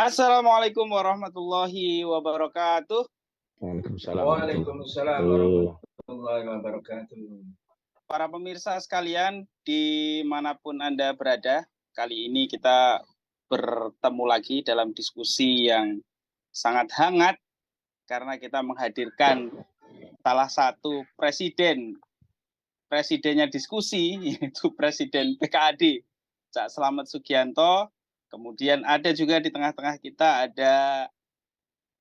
Assalamualaikum warahmatullahi wabarakatuh. Waalaikumsalam Waalaikumsalam warahmatullahi wabarakatuh. Para pemirsa sekalian, dimanapun Anda berada, kali ini kita bertemu lagi dalam diskusi yang sangat hangat karena kita menghadirkan salah satu presidennya diskusi, yaitu Presiden PKAD, Cak Slamet Sugianto. Kemudian ada juga di tengah-tengah kita ada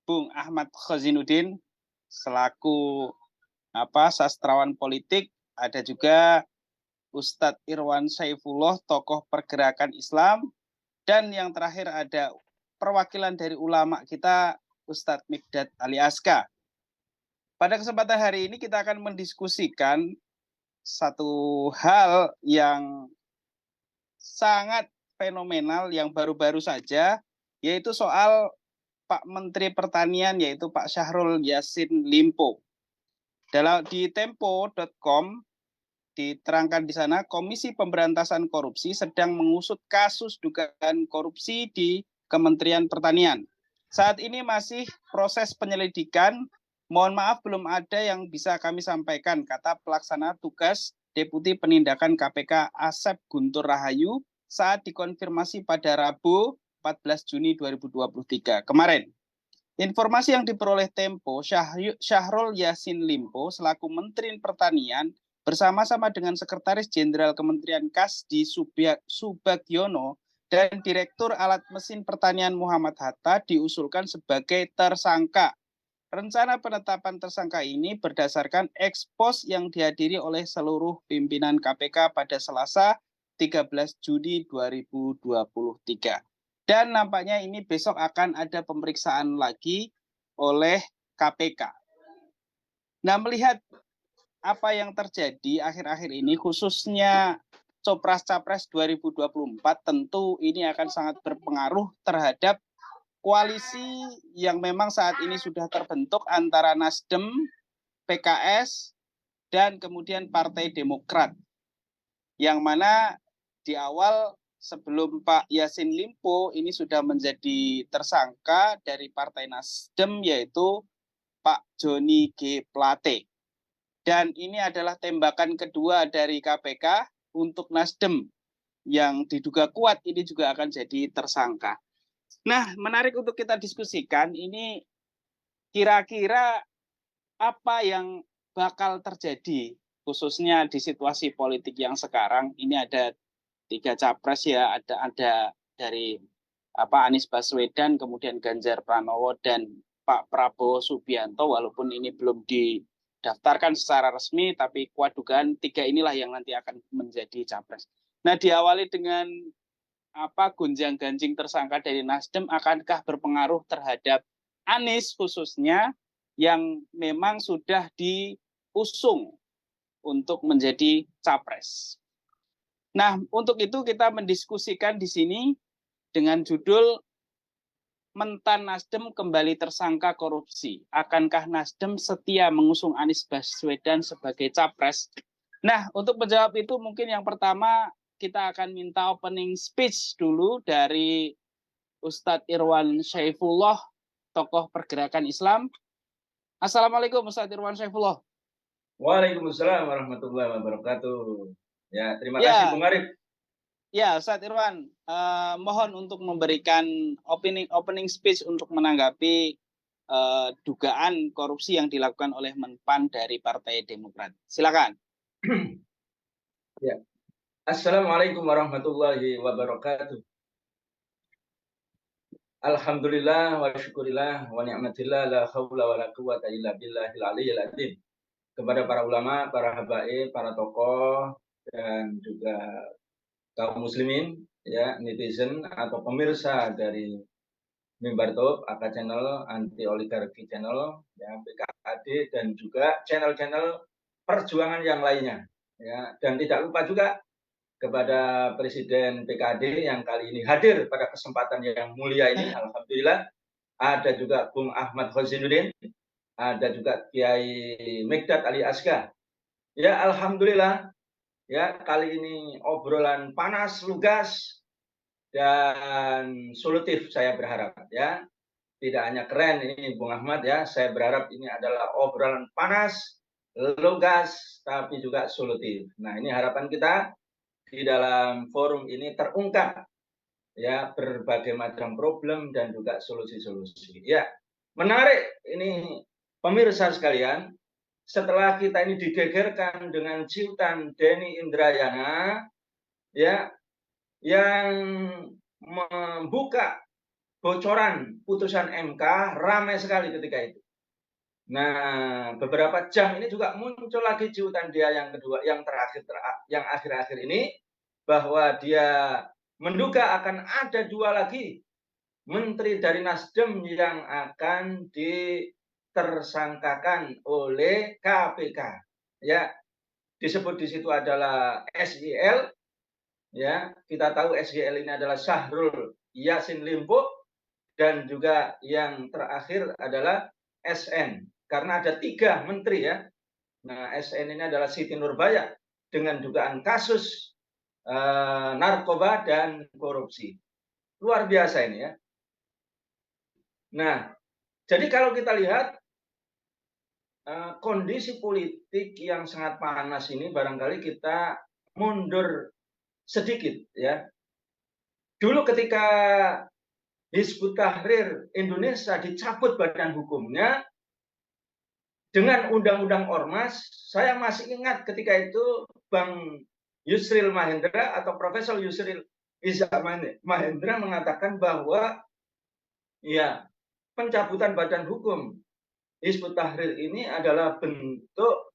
Bung Ahmad Khozinuddin selaku sastrawan politik, ada juga Ustadz Irwan Saifullah, tokoh pergerakan Islam, dan yang terakhir ada perwakilan dari ulama kita, Ustadz Mikdad Ali Aska. Pada kesempatan hari ini kita akan mendiskusikan satu hal yang sangat fenomenal yang baru-baru saja, yaitu soal Pak Menteri Pertanian, yaitu Pak Syahrul Yassin Limpo. Di tempo.com diterangkan di sana, Komisi Pemberantasan Korupsi sedang mengusut kasus dugaan korupsi di Kementerian Pertanian. Saat ini masih proses penyelidikan. Mohon maaf belum ada yang bisa kami sampaikan, kata pelaksana tugas Deputi Penindakan KPK Asep Guntur Rahayu saat dikonfirmasi pada Rabu 14 Juni 2023 kemarin. Informasi yang diperoleh Tempo, Syahrul Yassin Limpo selaku Menteri Pertanian bersama-sama dengan Sekretaris Jenderal Kementerian Kasdi Subagiono dan Direktur Alat Mesin Pertanian Muhammad Hatta diusulkan sebagai tersangka. Rencana penetapan tersangka ini berdasarkan ekspos yang dihadiri oleh seluruh pimpinan KPK pada Selasa 13 Juni 2023. Dan nampaknya ini besok akan ada pemeriksaan lagi oleh KPK. Nah, melihat apa yang terjadi akhir-akhir ini, khususnya Copras-Capres 2024, tentu ini akan sangat berpengaruh terhadap koalisi yang memang saat ini sudah terbentuk antara Nasdem, PKS, dan kemudian Partai Demokrat. Yang mana di awal sebelum Pak Yassin Limpo ini sudah menjadi tersangka dari Partai Nasdem, yaitu Pak Joni G. Plate. Dan ini adalah tembakan kedua dari KPK untuk Nasdem yang diduga kuat ini juga akan jadi tersangka. Nah, menarik untuk kita diskusikan ini kira-kira apa yang bakal terjadi khususnya di situasi politik yang sekarang. Ini ada 3 capres ya, ada dari Anies Baswedan, kemudian Ganjar Pranowo dan Pak Prabowo Subianto, walaupun ini belum didaftarkan secara resmi, tapi kuat dugaan 3 inilah yang nanti akan menjadi capres. Nah, diawali dengan gonjang-ganjing tersangka dari Nasdem, akankah berpengaruh terhadap Anies khususnya yang memang sudah diusung untuk menjadi capres. Nah, untuk itu kita mendiskusikan di sini dengan judul Mentan Nasdem kembali tersangka korupsi. Akankah Nasdem setia mengusung Anies Baswedan sebagai capres? Nah, untuk menjawab itu mungkin yang pertama kita akan minta opening speech dulu dari Ustadz Irwan Saifullah, tokoh pergerakan Islam. Assalamualaikum Ustadz Irwan Saifullah. Waalaikumsalam warahmatullahi wabarakatuh. Ya, terima kasih Bung Arif. Ya, Ustadz Irwan, mohon untuk memberikan opening speech untuk menanggapi dugaan korupsi yang dilakukan oleh Menpan dari Partai Demokrat. Silakan. Ya. Assalamualaikum warahmatullahi wabarakatuh. Alhamdulillah wa syukurillah wa ni'matillah la haula wa la quwata illa billahil aliyyil azim. Kepada para ulama, para habaib, para tokoh, dan juga kaum muslimin, ya, netizen atau pemirsa dari Mimbar Top, AK Channel, Anti Oligarki Channel, ya, PKAD, dan juga channel-channel perjuangan yang lainnya, ya. Dan tidak lupa juga kepada Presiden PKD yang kali ini hadir pada kesempatan yang mulia ini, alhamdulillah. Ada juga Bung Ahmad Khozinuddin, ada juga Kiai Mikdad Ali Aska. Ya, alhamdulillah, ya, kali ini obrolan panas lugas dan solutif saya berharap ya. Tidak hanya keren ini Bung Ahmad ya, saya berharap ini adalah obrolan panas, lugas, tapi juga solutif. Nah, ini harapan kita di dalam forum ini terungkap ya berbagai macam problem dan juga solusi-solusi. Ya, menarik ini pemirsa sekalian, setelah kita ini digegerkan dengan ciutan Denny Indrayana ya yang membuka bocoran putusan MK, ramai sekali ketika itu. Nah, beberapa jam ini juga muncul lagi ciutan dia yang kedua, yang yang akhir-akhir ini, bahwa dia menduga akan ada 2 lagi menteri dari Nasdem yang akan ditersangkakan oleh KPK. Ya, disebut di situ adalah SYL. Ya, kita tahu SYL ini adalah Syahrul Yassin Limpo, dan juga yang terakhir adalah SN. Karena ada 3 menteri ya. Nah, SN ini adalah Siti Nurbaya dengan dugaan kasus narkoba dan korupsi. Luar biasa ini ya. Nah, jadi kalau kita lihat kondisi politik yang sangat panas ini, barangkali kita mundur sedikit ya. Dulu ketika Hizbut Tahrir Indonesia dicabut badan hukumnya dengan undang-undang ormas, saya masih ingat ketika itu Bang Yusril Mahendra atau Profesor Yusril Iza Mahendra mengatakan bahwa ya pencabutan badan hukum Hizbut Tahrir ini adalah bentuk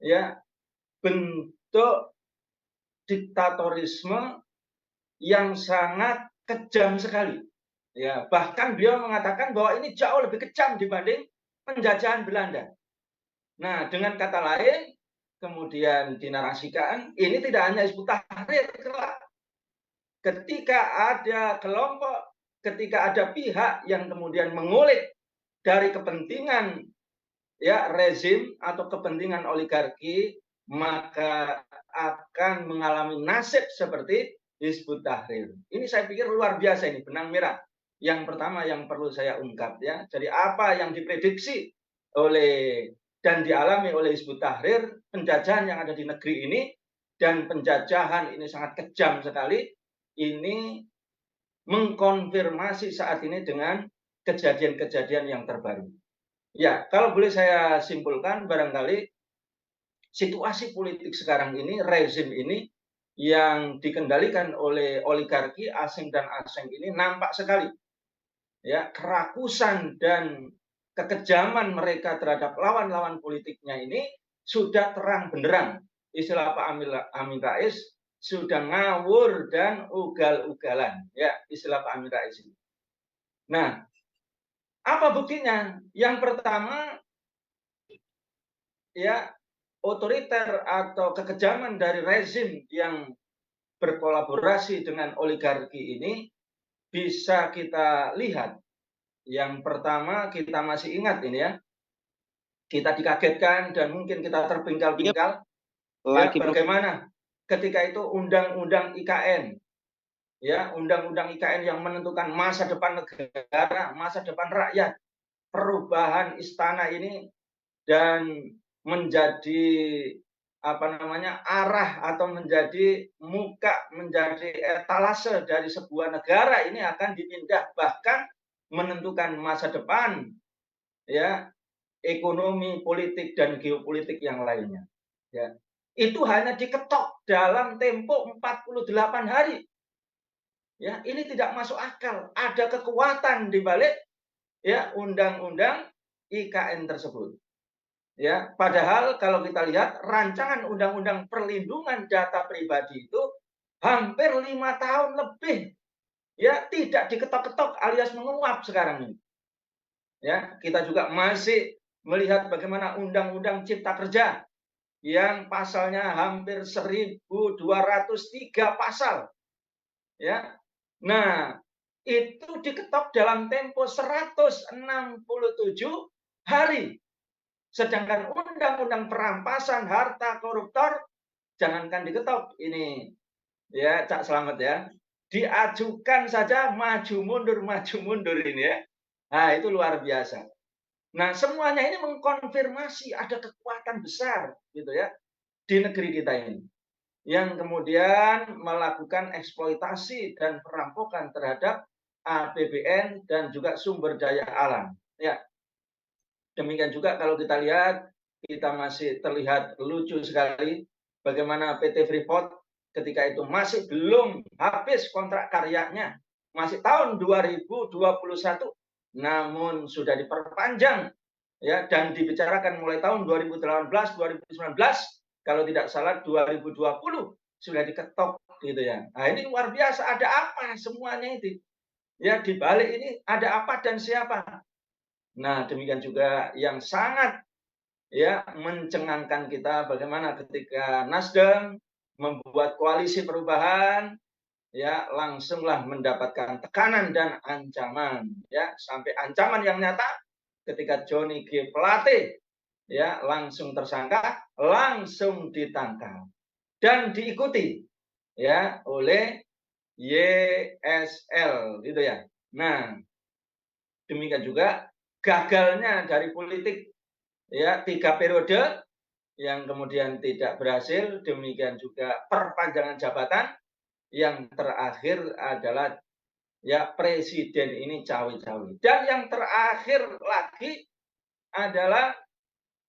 ya bentuk diktatorisme yang sangat kejam sekali. Ya, bahkan beliau mengatakan bahwa ini jauh lebih kejam dibanding penjajahan Belanda. Nah, dengan kata lain, kemudian dinarasikan, ini tidak hanya Hizbut Tahrir. Ketika ada kelompok, ketika ada pihak yang kemudian mengulik dari kepentingan ya rezim atau kepentingan oligarki, maka akan mengalami nasib seperti Hizbut Tahrir. Ini saya pikir luar biasa, ini benang merah. Yang pertama yang perlu saya ungkap ya. Jadi apa yang diprediksi oleh dan dialami oleh Hizbut Tahrir, penjajahan yang ada di negeri ini, dan penjajahan ini sangat kejam sekali, ini mengkonfirmasi saat ini dengan kejadian-kejadian yang terbaru. Ya, kalau boleh saya simpulkan, barangkali situasi politik sekarang ini, rezim ini, yang dikendalikan oleh oligarki asing dan asing ini nampak sekali ya kerakusan dan kekejaman mereka terhadap lawan-lawan politiknya ini sudah terang benderang. Istilah Pak Amin Rais, sudah ngawur dan ugal-ugalan. Ya, istilah Pak Amin Rais ini. Nah, apa buktinya? Yang pertama, ya otoriter atau kekejaman dari rezim yang berkolaborasi dengan oligarki ini bisa kita lihat. Yang pertama, kita masih ingat ini ya, kita dikagetkan dan mungkin kita terpingkal-pingkal ya bagaimana ketika itu undang-undang IKN ya, undang-undang IKN yang menentukan masa depan negara, masa depan rakyat, perubahan istana ini dan menjadi apa namanya arah atau menjadi muka, menjadi etalase dari sebuah negara ini akan dipindah, bahkan menentukan masa depan ya ekonomi, politik dan geopolitik yang lainnya. Ya. Itu hanya diketok dalam tempo 48 hari. Ya, ini tidak masuk akal. Ada kekuatan di balik ya undang-undang IKN tersebut. Ya, padahal kalau kita lihat rancangan undang-undang perlindungan data pribadi itu hampir 5 tahun lebih ya tidak diketok-ketok alias menguap sekarang ini. Ya, kita juga masih melihat bagaimana undang-undang cipta kerja yang pasalnya hampir 1.203 pasal. Ya. Nah, itu diketok dalam tempo 167 hari. Sedangkan undang-undang perampasan harta koruptor jangankan diketok ini ya Cak Slamet ya. diajukan saja maju mundur ini ya. Nah, itu luar biasa. Nah, semuanya ini mengkonfirmasi ada kekuatan besar gitu ya di negeri kita ini yang kemudian melakukan eksploitasi dan perampokan terhadap APBN dan juga sumber daya alam. Ya, demikian juga kalau kita lihat, kita masih terlihat lucu sekali bagaimana PT Freeport ketika itu masih belum habis kontrak karyanya, masih tahun 2021, namun sudah diperpanjang ya dan dibicarakan mulai tahun 2018, 2019, kalau tidak salah 2020 sudah diketok gitu ya. Nah, ini luar biasa, ada apa semuanya itu? Ya, di balik ini ada apa dan siapa? Nah, demikian juga yang sangat ya mencengangkan kita bagaimana ketika Nasdem membuat koalisi perubahan ya langsunglah mendapatkan tekanan dan ancaman ya sampai ancaman yang nyata ketika Johnny G Plate ya langsung tersangka, langsung ditangkap dan diikuti ya oleh YSL gitu ya. Nah, demikian juga gagalnya dari politik ya 3 periode yang kemudian tidak berhasil, demikian juga perpanjangan jabatan yang terakhir adalah ya presiden ini cawe-cawe. Dan yang terakhir lagi adalah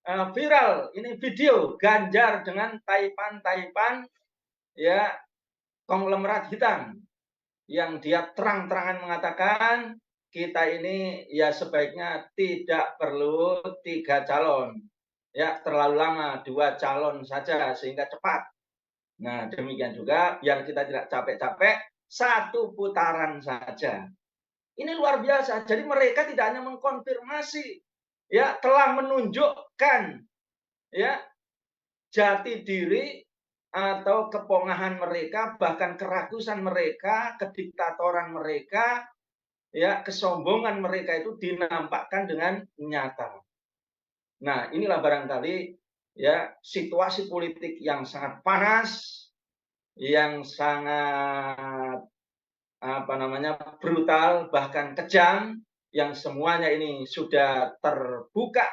viral ini video Ganjar dengan taipan-taipan ya konglomerat hitam yang dia terang-terangan mengatakan kita ini ya sebaiknya tidak perlu 3 calon. Ya, terlalu lama 2 calon saja sehingga cepat. Nah, demikian juga biar kita tidak capek-capek, 1 putaran saja. Ini luar biasa. Jadi mereka tidak hanya mengkonfirmasi, ya telah menunjukkan ya jati diri atau kepongahan mereka, bahkan keragusan mereka, kediktatoran mereka, ya kesombongan mereka itu dinampakkan dengan nyata. Nah, inilah barangkali ya situasi politik yang sangat panas, yang sangat brutal bahkan kejam yang semuanya ini sudah terbuka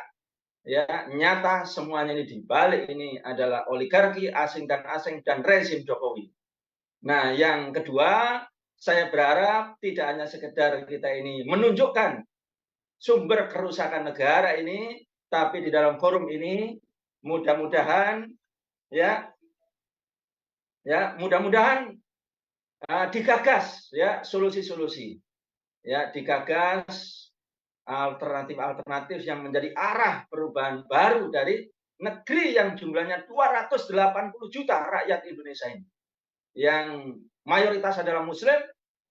ya nyata semuanya ini dibalik ini adalah oligarki asing dan rezim Jokowi. Nah, yang kedua, saya berharap tidak hanya sekedar kita ini menunjukkan sumber kerusakan negara ini, tapi di dalam forum ini mudah-mudahan ya mudah-mudahan digagas ya solusi-solusi. Ya, digagas alternatif-alternatif yang menjadi arah perubahan baru dari negeri yang jumlahnya 280 juta rakyat Indonesia ini. Yang mayoritas adalah muslim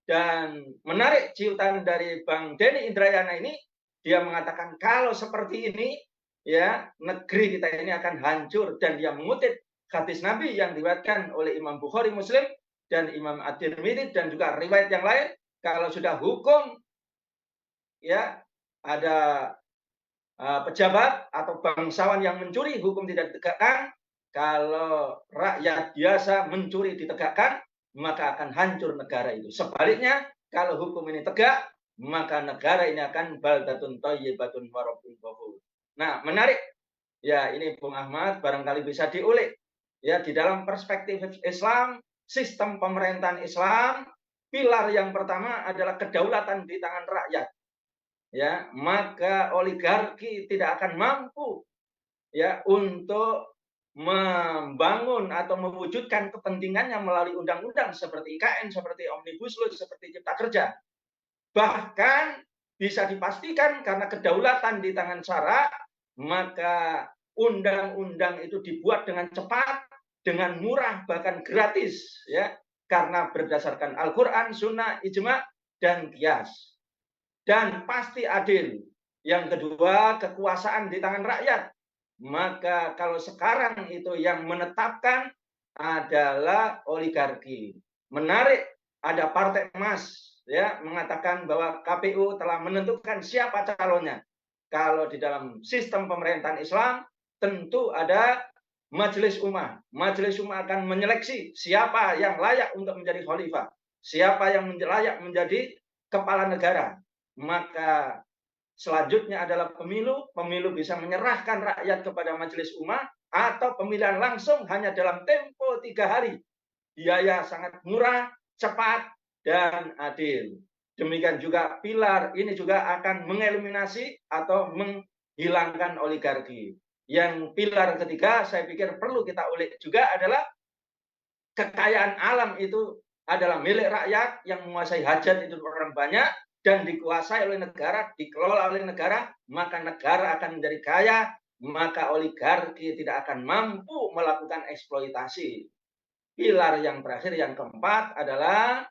dan menarik ciutan dari Bang Denny Indrayana ini, dia mengatakan kalau seperti ini ya negeri kita ini akan hancur dan dia mengutip hadis Nabi yang diriwayatkan oleh Imam Bukhari Muslim dan Imam At-Tirmidzi dan juga riwayat yang lain kalau sudah hukum ya ada pejabat atau bangsawan yang mencuri hukum tidak ditegakkan, kalau rakyat biasa mencuri ditegakkan maka akan hancur negara itu. Sebaliknya kalau hukum ini tegak maka negara ini akan baldatun thayyibatun wa rabbun ghafur. Nah, menarik ya ini Bung Ahmad barangkali bisa diulik ya di dalam perspektif Islam, sistem pemerintahan Islam, pilar yang pertama adalah kedaulatan di tangan rakyat. Ya, maka oligarki tidak akan mampu ya untuk membangun atau mewujudkan kepentingannya melalui undang-undang seperti IKN, seperti Omnibus Law, seperti Cipta Kerja. Bahkan bisa dipastikan karena kedaulatan di tangan Syara, maka undang-undang itu dibuat dengan cepat, dengan murah, bahkan gratis ya, karena berdasarkan Al-Qur'an, Sunnah, Ijma, dan Qiyas. Dan pasti adil. Yang kedua, kekuasaan di tangan rakyat. Maka kalau sekarang itu yang menetapkan adalah oligarki. Menarik, ada Partai Emas ya mengatakan bahwa KPU telah menentukan siapa calonnya. Kalau di dalam sistem pemerintahan Islam tentu ada Majelis Ummah. Majelis Ummah akan menyeleksi siapa yang layak untuk menjadi khalifah. siapa yang layak menjadi kepala negara. Maka selanjutnya adalah pemilu. Pemilu bisa menyerahkan rakyat kepada majelis umma, atau pemilihan langsung hanya dalam tempo 3 hari. Biaya sangat murah, cepat, dan adil. Demikian juga pilar ini juga akan mengeliminasi atau menghilangkan oligarki. Yang pilar ketiga saya pikir perlu kita ulik juga adalah kekayaan alam itu adalah milik rakyat, yang menguasai hajat itu orang banyak dan dikuasai oleh negara, dikelola oleh negara, maka negara akan menjadi kaya, maka oligarki tidak akan mampu melakukan eksploitasi. Pilar yang terakhir, yang keempat adalah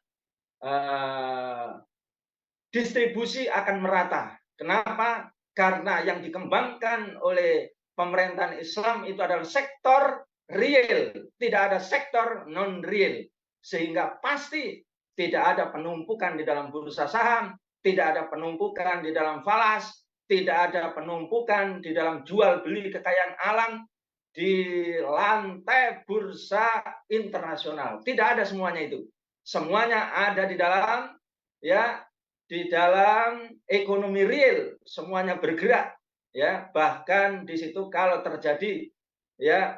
distribusi akan merata. Kenapa? Karena yang dikembangkan oleh pemerintahan Islam itu adalah sektor real, tidak ada sektor non-real. Sehingga pasti tidak ada penumpukan di dalam bursa saham, tidak ada penumpukan di dalam falas, tidak ada penumpukan di dalam jual beli kekayaan alam di lantai bursa internasional. Tidak ada semuanya itu. Semuanya ada di dalam ekonomi real, semuanya bergerak, bahkan di situ kalau terjadi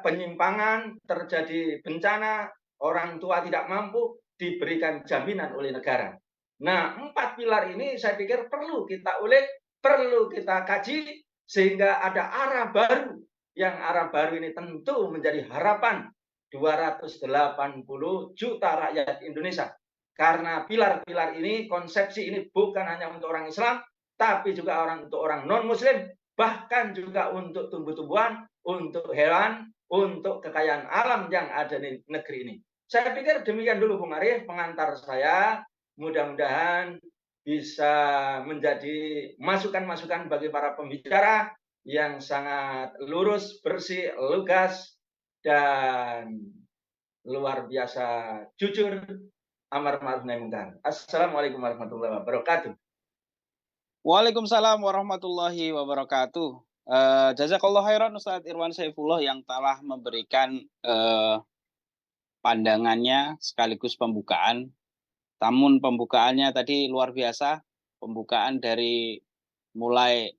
penyimpangan, terjadi bencana, orang tua tidak mampu, diberikan jaminan oleh negara. Nah, 4 pilar ini saya pikir perlu kita ulik, perlu kita kaji, sehingga ada arah baru, yang arah baru ini tentu menjadi harapan 280 juta rakyat Indonesia. Karena pilar-pilar ini, konsepsi ini bukan hanya untuk orang Islam, tapi juga untuk orang non-Muslim, bahkan juga untuk tumbuh-tumbuhan, untuk hewan, untuk kekayaan alam yang ada di negeri ini. Saya pikir demikian dulu Bung Arif, pengantar saya. Mudah-mudahan bisa menjadi masukan-masukan bagi para pembicara yang sangat lurus, bersih, lugas, dan luar biasa jujur, amar ma'ruf nahi munkar. Assalamualaikum warahmatullahi wabarakatuh. Waalaikumsalam warahmatullahi wabarakatuh. Jazakallah khairan Ustadz Irwan Saifullah yang telah memberikan pandangannya sekaligus pembukaan. Namun pembukaannya tadi luar biasa. Pembukaan dari mulai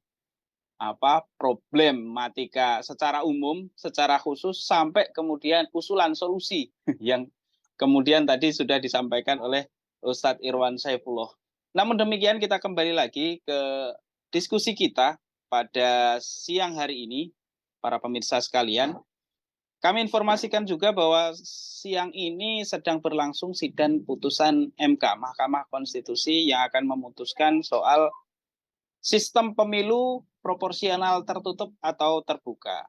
problematika secara umum, secara khusus, sampai kemudian usulan solusi yang kemudian tadi sudah disampaikan oleh Ustadz Irwan Saifullah. Namun demikian, kita kembali lagi ke diskusi kita pada siang hari ini, para pemirsa sekalian. Kami informasikan juga bahwa siang ini sedang berlangsung sidang putusan MK, Mahkamah Konstitusi, yang akan memutuskan soal sistem pemilu proporsional tertutup atau terbuka.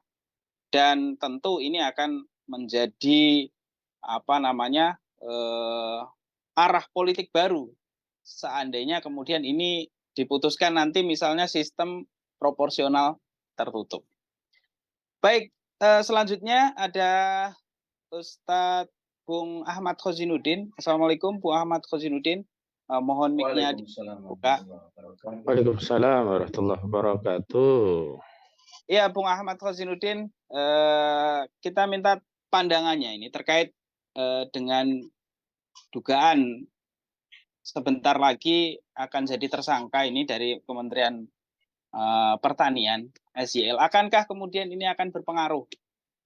Dan tentu ini akan menjadi arah politik baru seandainya kemudian ini diputuskan nanti misalnya sistem proporsional tertutup. Baik, selanjutnya ada Ustadz Bung Ahmad Khozinuddin. Assalamualaikum Bung Ahmad Khozinuddin. Mohon mic-nya dibuka. Waalaikumsalam warahmatullahi wabarakatuh. Ya, Bung Ahmad Khozinuddin, kita minta pandangannya ini terkait dengan dugaan sebentar lagi akan jadi tersangka ini dari Kementerian Pertanian, SYL. Akankah kemudian ini akan berpengaruh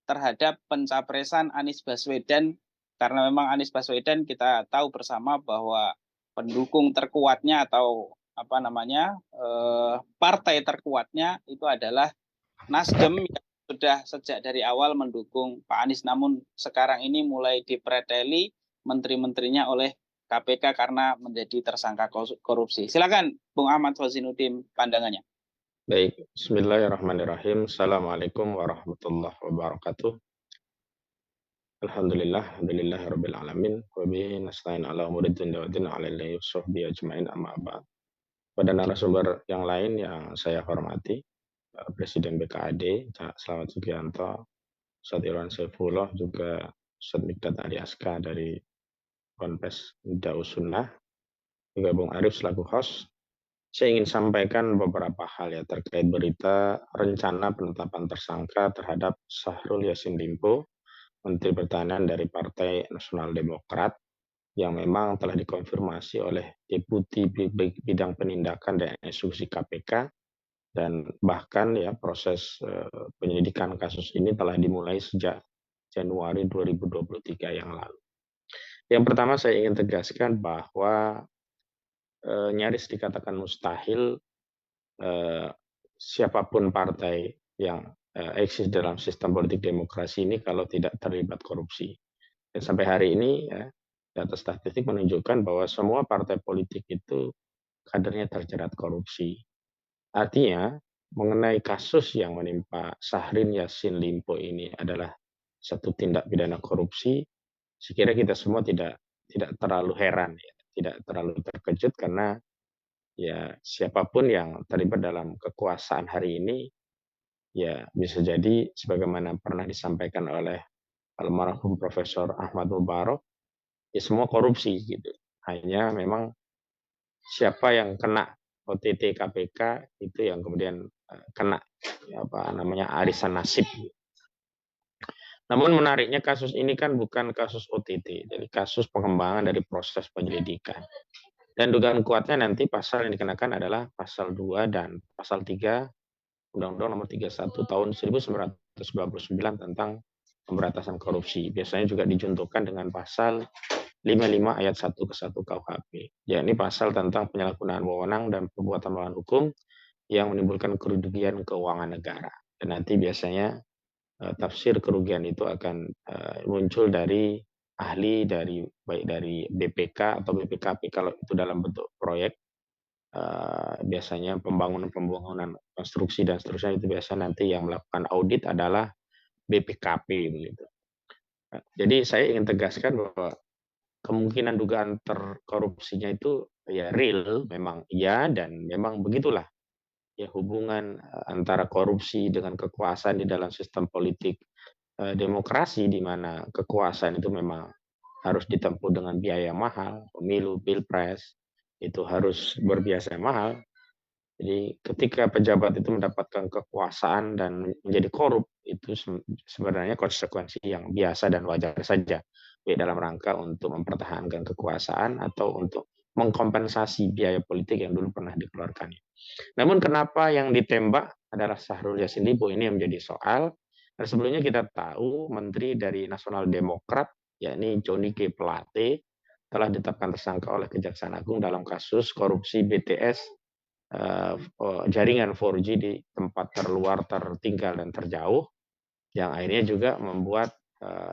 terhadap pencapresan Anies Baswedan? Karena memang Anies Baswedan kita tahu bersama bahwa pendukung terkuatnya atau partai terkuatnya itu adalah Nasdem, yang sudah sejak dari awal mendukung Pak Anies, namun sekarang ini mulai dipreteli menteri-menterinya oleh KPK karena menjadi tersangka korupsi. Silakan Bung Ahmad Khozinuddin pandangannya. Baik, bismillahirrahmanirrahim. Assalamualaikum warahmatullahi wabarakatuh. Alhamdulillahirabbil alamin wa bihi nasta'in ala umuri dunya waddin ala alihi washabbihi ajmain, amma ba'd. Pada narasumber yang lain yang saya hormati, Presiden BKAD Selamat Sugianto, Ustadz Irwan Saifullah, juga Ustadz Mikdad Aliaska dari Ponpes Miftahus Sunnah, juga Bung Arif selaku host. Saya ingin sampaikan beberapa hal terkait berita rencana penetapan tersangka terhadap Syahrul Yassin Limpo, Menteri Pertahanan dari Partai Nasional Demokrat, yang memang telah dikonfirmasi oleh Deputi Bidang Penindakan dan Eksekusi KPK, dan bahkan ya proses penyelidikan kasus ini telah dimulai sejak Januari 2023 yang lalu. Yang pertama saya ingin tegaskan bahwa nyaris dikatakan mustahil siapapun partai yang eksis dalam sistem politik demokrasi ini kalau tidak terlibat korupsi. Dan sampai hari ini ya, data statistik menunjukkan bahwa semua partai politik itu kadernya terjerat korupsi. Artinya mengenai kasus yang menimpa Syahrini Yassin Limpo ini adalah satu tindak pidana korupsi, sekira kita semua tidak terlalu heran, ya, tidak terlalu terkejut karena ya siapapun yang terlibat dalam kekuasaan hari ini ya bisa jadi sebagaimana pernah disampaikan oleh almarhum Profesor Ahmad Mubarok, ya semua korupsi gitu. Hanya memang siapa yang kena OTT KPK itu yang kemudian kena apa namanya arisan nasib. Namun menariknya kasus ini kan bukan kasus OTT, jadi kasus pengembangan dari proses penyelidikan. Dan dugaan kuatnya nanti pasal yang dikenakan adalah pasal 2 dan pasal 3 Undang-Undang Nomor 31 Tahun 1999 tentang pemberantasan korupsi. Biasanya juga dijuntukan dengan pasal 55 ayat 1 ke 1 KUHP. Yakni pasal tentang penyalahgunaan wewenang dan perbuatan melawan hukum yang menimbulkan kerugian keuangan negara. Dan nanti biasanya tafsir kerugian itu akan muncul dari ahli baik dari BPK atau BPKP kalau itu dalam bentuk proyek, biasanya pembangunan konstruksi dan seterusnya itu biasa nanti yang melakukan audit adalah BPKP begitu. Jadi saya ingin tegaskan bahwa kemungkinan dugaan terkorupsinya itu ya real, memang iya, dan memang begitulah ya hubungan antara korupsi dengan kekuasaan di dalam sistem politik demokrasi, di mana kekuasaan itu memang harus ditempuh dengan biaya mahal, pemilu, pilpres itu harus berbiasa mahal. Jadi ketika pejabat itu mendapatkan kekuasaan dan menjadi korup, itu sebenarnya konsekuensi yang biasa dan wajar saja, baik dalam rangka untuk mempertahankan kekuasaan atau untuk mengkompensasi biaya politik yang dulu pernah dikeluarkan. Namun kenapa yang ditembak adalah Syahrul Yassin Limpo, ini yang menjadi soal. Dan sebelumnya kita tahu Menteri dari Nasional Demokrat, yakni Johnny G. Plate, telah ditetapkan tersangka oleh Kejaksaan Agung dalam kasus korupsi BTS jaringan 4G di tempat terluar, tertinggal, dan terjauh, yang akhirnya juga membuat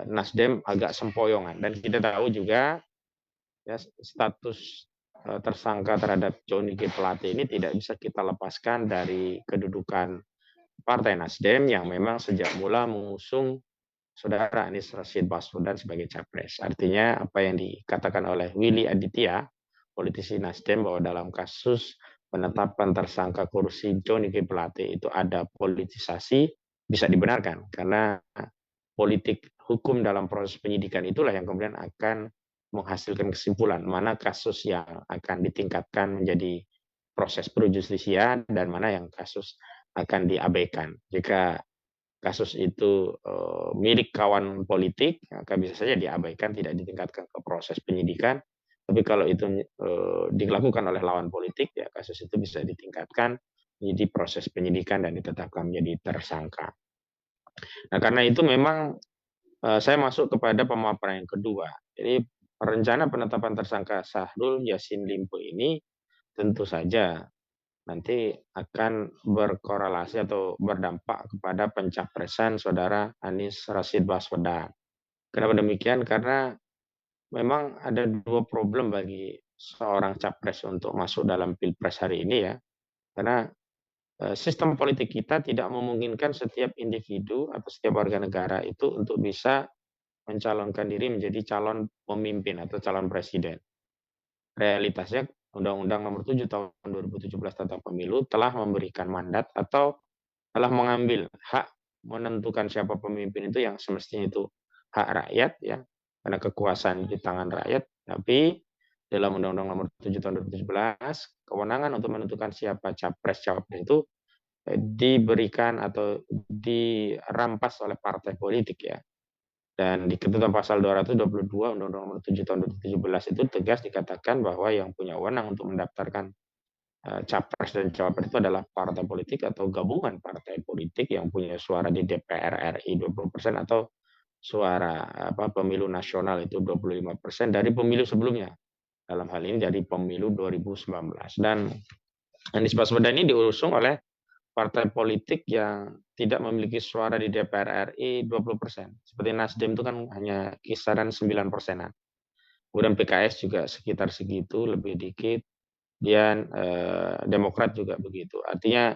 Nasdem agak sempoyongan. Dan kita tahu juga ya, status tersangka terhadap Johnny G. Plate ini tidak bisa kita lepaskan dari kedudukan Partai Nasdem yang memang sejak mula mengusung Saudara Anies Rashid Baswedan sebagai capres. Artinya apa yang dikatakan oleh Willy Aditya, politisi Nasdem, bahwa dalam kasus penetapan tersangka korupsi Johnny G. Plate itu ada politisasi, bisa dibenarkan karena politik hukum dalam proses penyidikan itulah yang kemudian akan menghasilkan kesimpulan mana kasus yang akan ditingkatkan menjadi proses pro justisia dan mana yang kasus akan diabaikan. Jika kasus itu milik kawan politik, maka bisa saja diabaikan, tidak ditingkatkan ke proses penyidikan. Tapi kalau itu dilakukan oleh lawan politik, ya kasus itu bisa ditingkatkan menjadi proses penyidikan dan ditetapkan menjadi tersangka. Nah, karena itu memang saya masuk kepada pemaparan yang kedua. Jadi rencana penetapan tersangka Syahrul Yassin Limpo ini tentu saja nanti akan berkorelasi atau berdampak kepada pencapresan Saudara Anies Rashid Baswedan. Kenapa demikian? Karena memang ada dua problem bagi seorang capres untuk masuk dalam pilpres hari ini ya. Karena sistem politik kita tidak memungkinkan setiap individu atau setiap warga negara itu untuk bisa mencalonkan diri menjadi calon pemimpin atau calon presiden. Realitasnya Undang-Undang Nomor 7 Tahun 2017 tentang Pemilu telah memberikan mandat atau telah mengambil hak menentukan siapa pemimpin itu yang semestinya itu hak rakyat ya, karena kekuasaan di tangan rakyat. Tapi dalam Undang-Undang Nomor 7 Tahun 2017 kewenangan untuk menentukan siapa capres cawapres itu diberikan atau dirampas oleh partai politik ya. Dan di ketentuan pasal 222 Undang-Undang Nomor 7 Tahun 2017 itu tegas dikatakan bahwa yang punya wewenang untuk mendaftarkan capres dan cawapres itu adalah partai politik atau gabungan partai politik yang punya suara di DPR RI 20% atau suara pemilu nasional itu 25% dari pemilu sebelumnya. Dalam hal ini dari pemilu 2019. Dan Anies Baswedan ini diusung oleh partai politik yang tidak memiliki suara di DPR RI 20%. Seperti Nasdem itu kan hanya kisaran 9%-an. Kemudian PKS juga sekitar segitu, lebih dikit. Dan Demokrat juga begitu. Artinya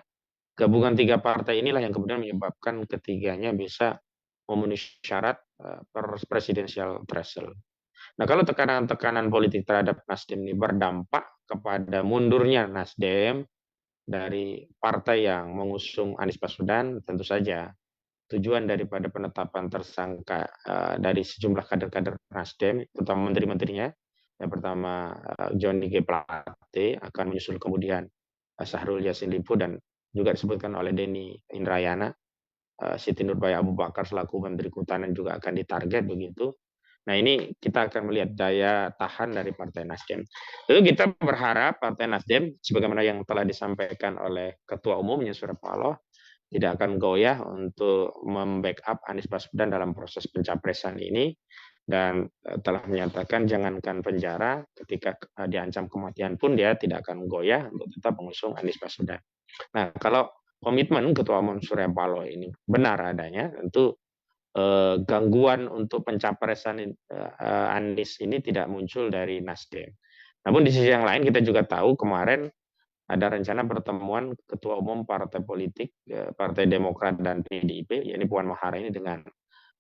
gabungan tiga partai inilah yang kemudian menyebabkan ketiganya bisa memenuhi syarat presidensial threshold. Nah, kalau tekanan-tekanan politik terhadap Nasdem ini berdampak kepada mundurnya Nasdem dari partai yang mengusung Anies Baswedan, tentu saja tujuan daripada penetapan tersangka dari sejumlah kader-kader Nasdem, terutama menteri-menterinya, yang pertama Johnny G. Plate akan menyusul kemudian Syahrul Yassin Limpo dan juga disebutkan oleh Denny Indrayana, Siti Nurbaya Abu Bakar selaku Menteri Kehutanan juga akan ditarget begitu. Nah, ini kita akan melihat daya tahan dari Partai Nasdem. Lalu kita berharap Partai Nasdem, sebagaimana yang telah disampaikan oleh Ketua Umumnya Surya Paloh, tidak akan goyah untuk membackup Anies Baswedan dalam proses pencapresan ini, dan telah menyatakan jangankan penjara, ketika diancam kematian pun dia tidak akan goyah untuk tetap mengusung Anies Baswedan. Nah, kalau komitmen Ketua Umum Surya Paloh ini benar adanya, tentu gangguan untuk pencapresan Anies ini tidak muncul dari Nasdem. Namun di sisi yang lain kita juga tahu kemarin ada rencana pertemuan ketua umum partai politik, Partai Demokrat dan PDIP, yakni Puan Maharani dengan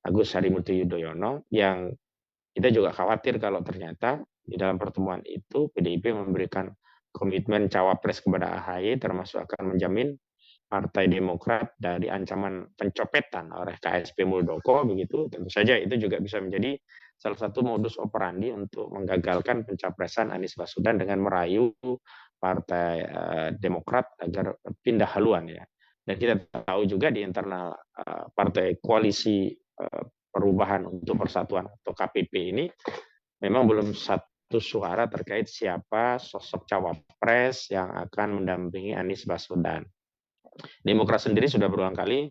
Agus Harimurti Yudhoyono, yang kita juga khawatir kalau ternyata di dalam pertemuan itu PDIP memberikan komitmen cawapres kepada AHY, termasuk akan menjamin Partai Demokrat dari ancaman pencopetan oleh KSP Muldoko begitu. Tentu saja itu juga bisa menjadi salah satu modus operandi untuk menggagalkan pencapresan Anies Baswedan dengan merayu Partai Demokrat agar pindah haluan ya. Dan kita tahu juga di internal Partai Koalisi Perubahan untuk Persatuan atau KPP ini memang belum satu suara terkait siapa sosok cawapres yang akan mendampingi Anies Baswedan. Demokrat sendiri sudah berulang kali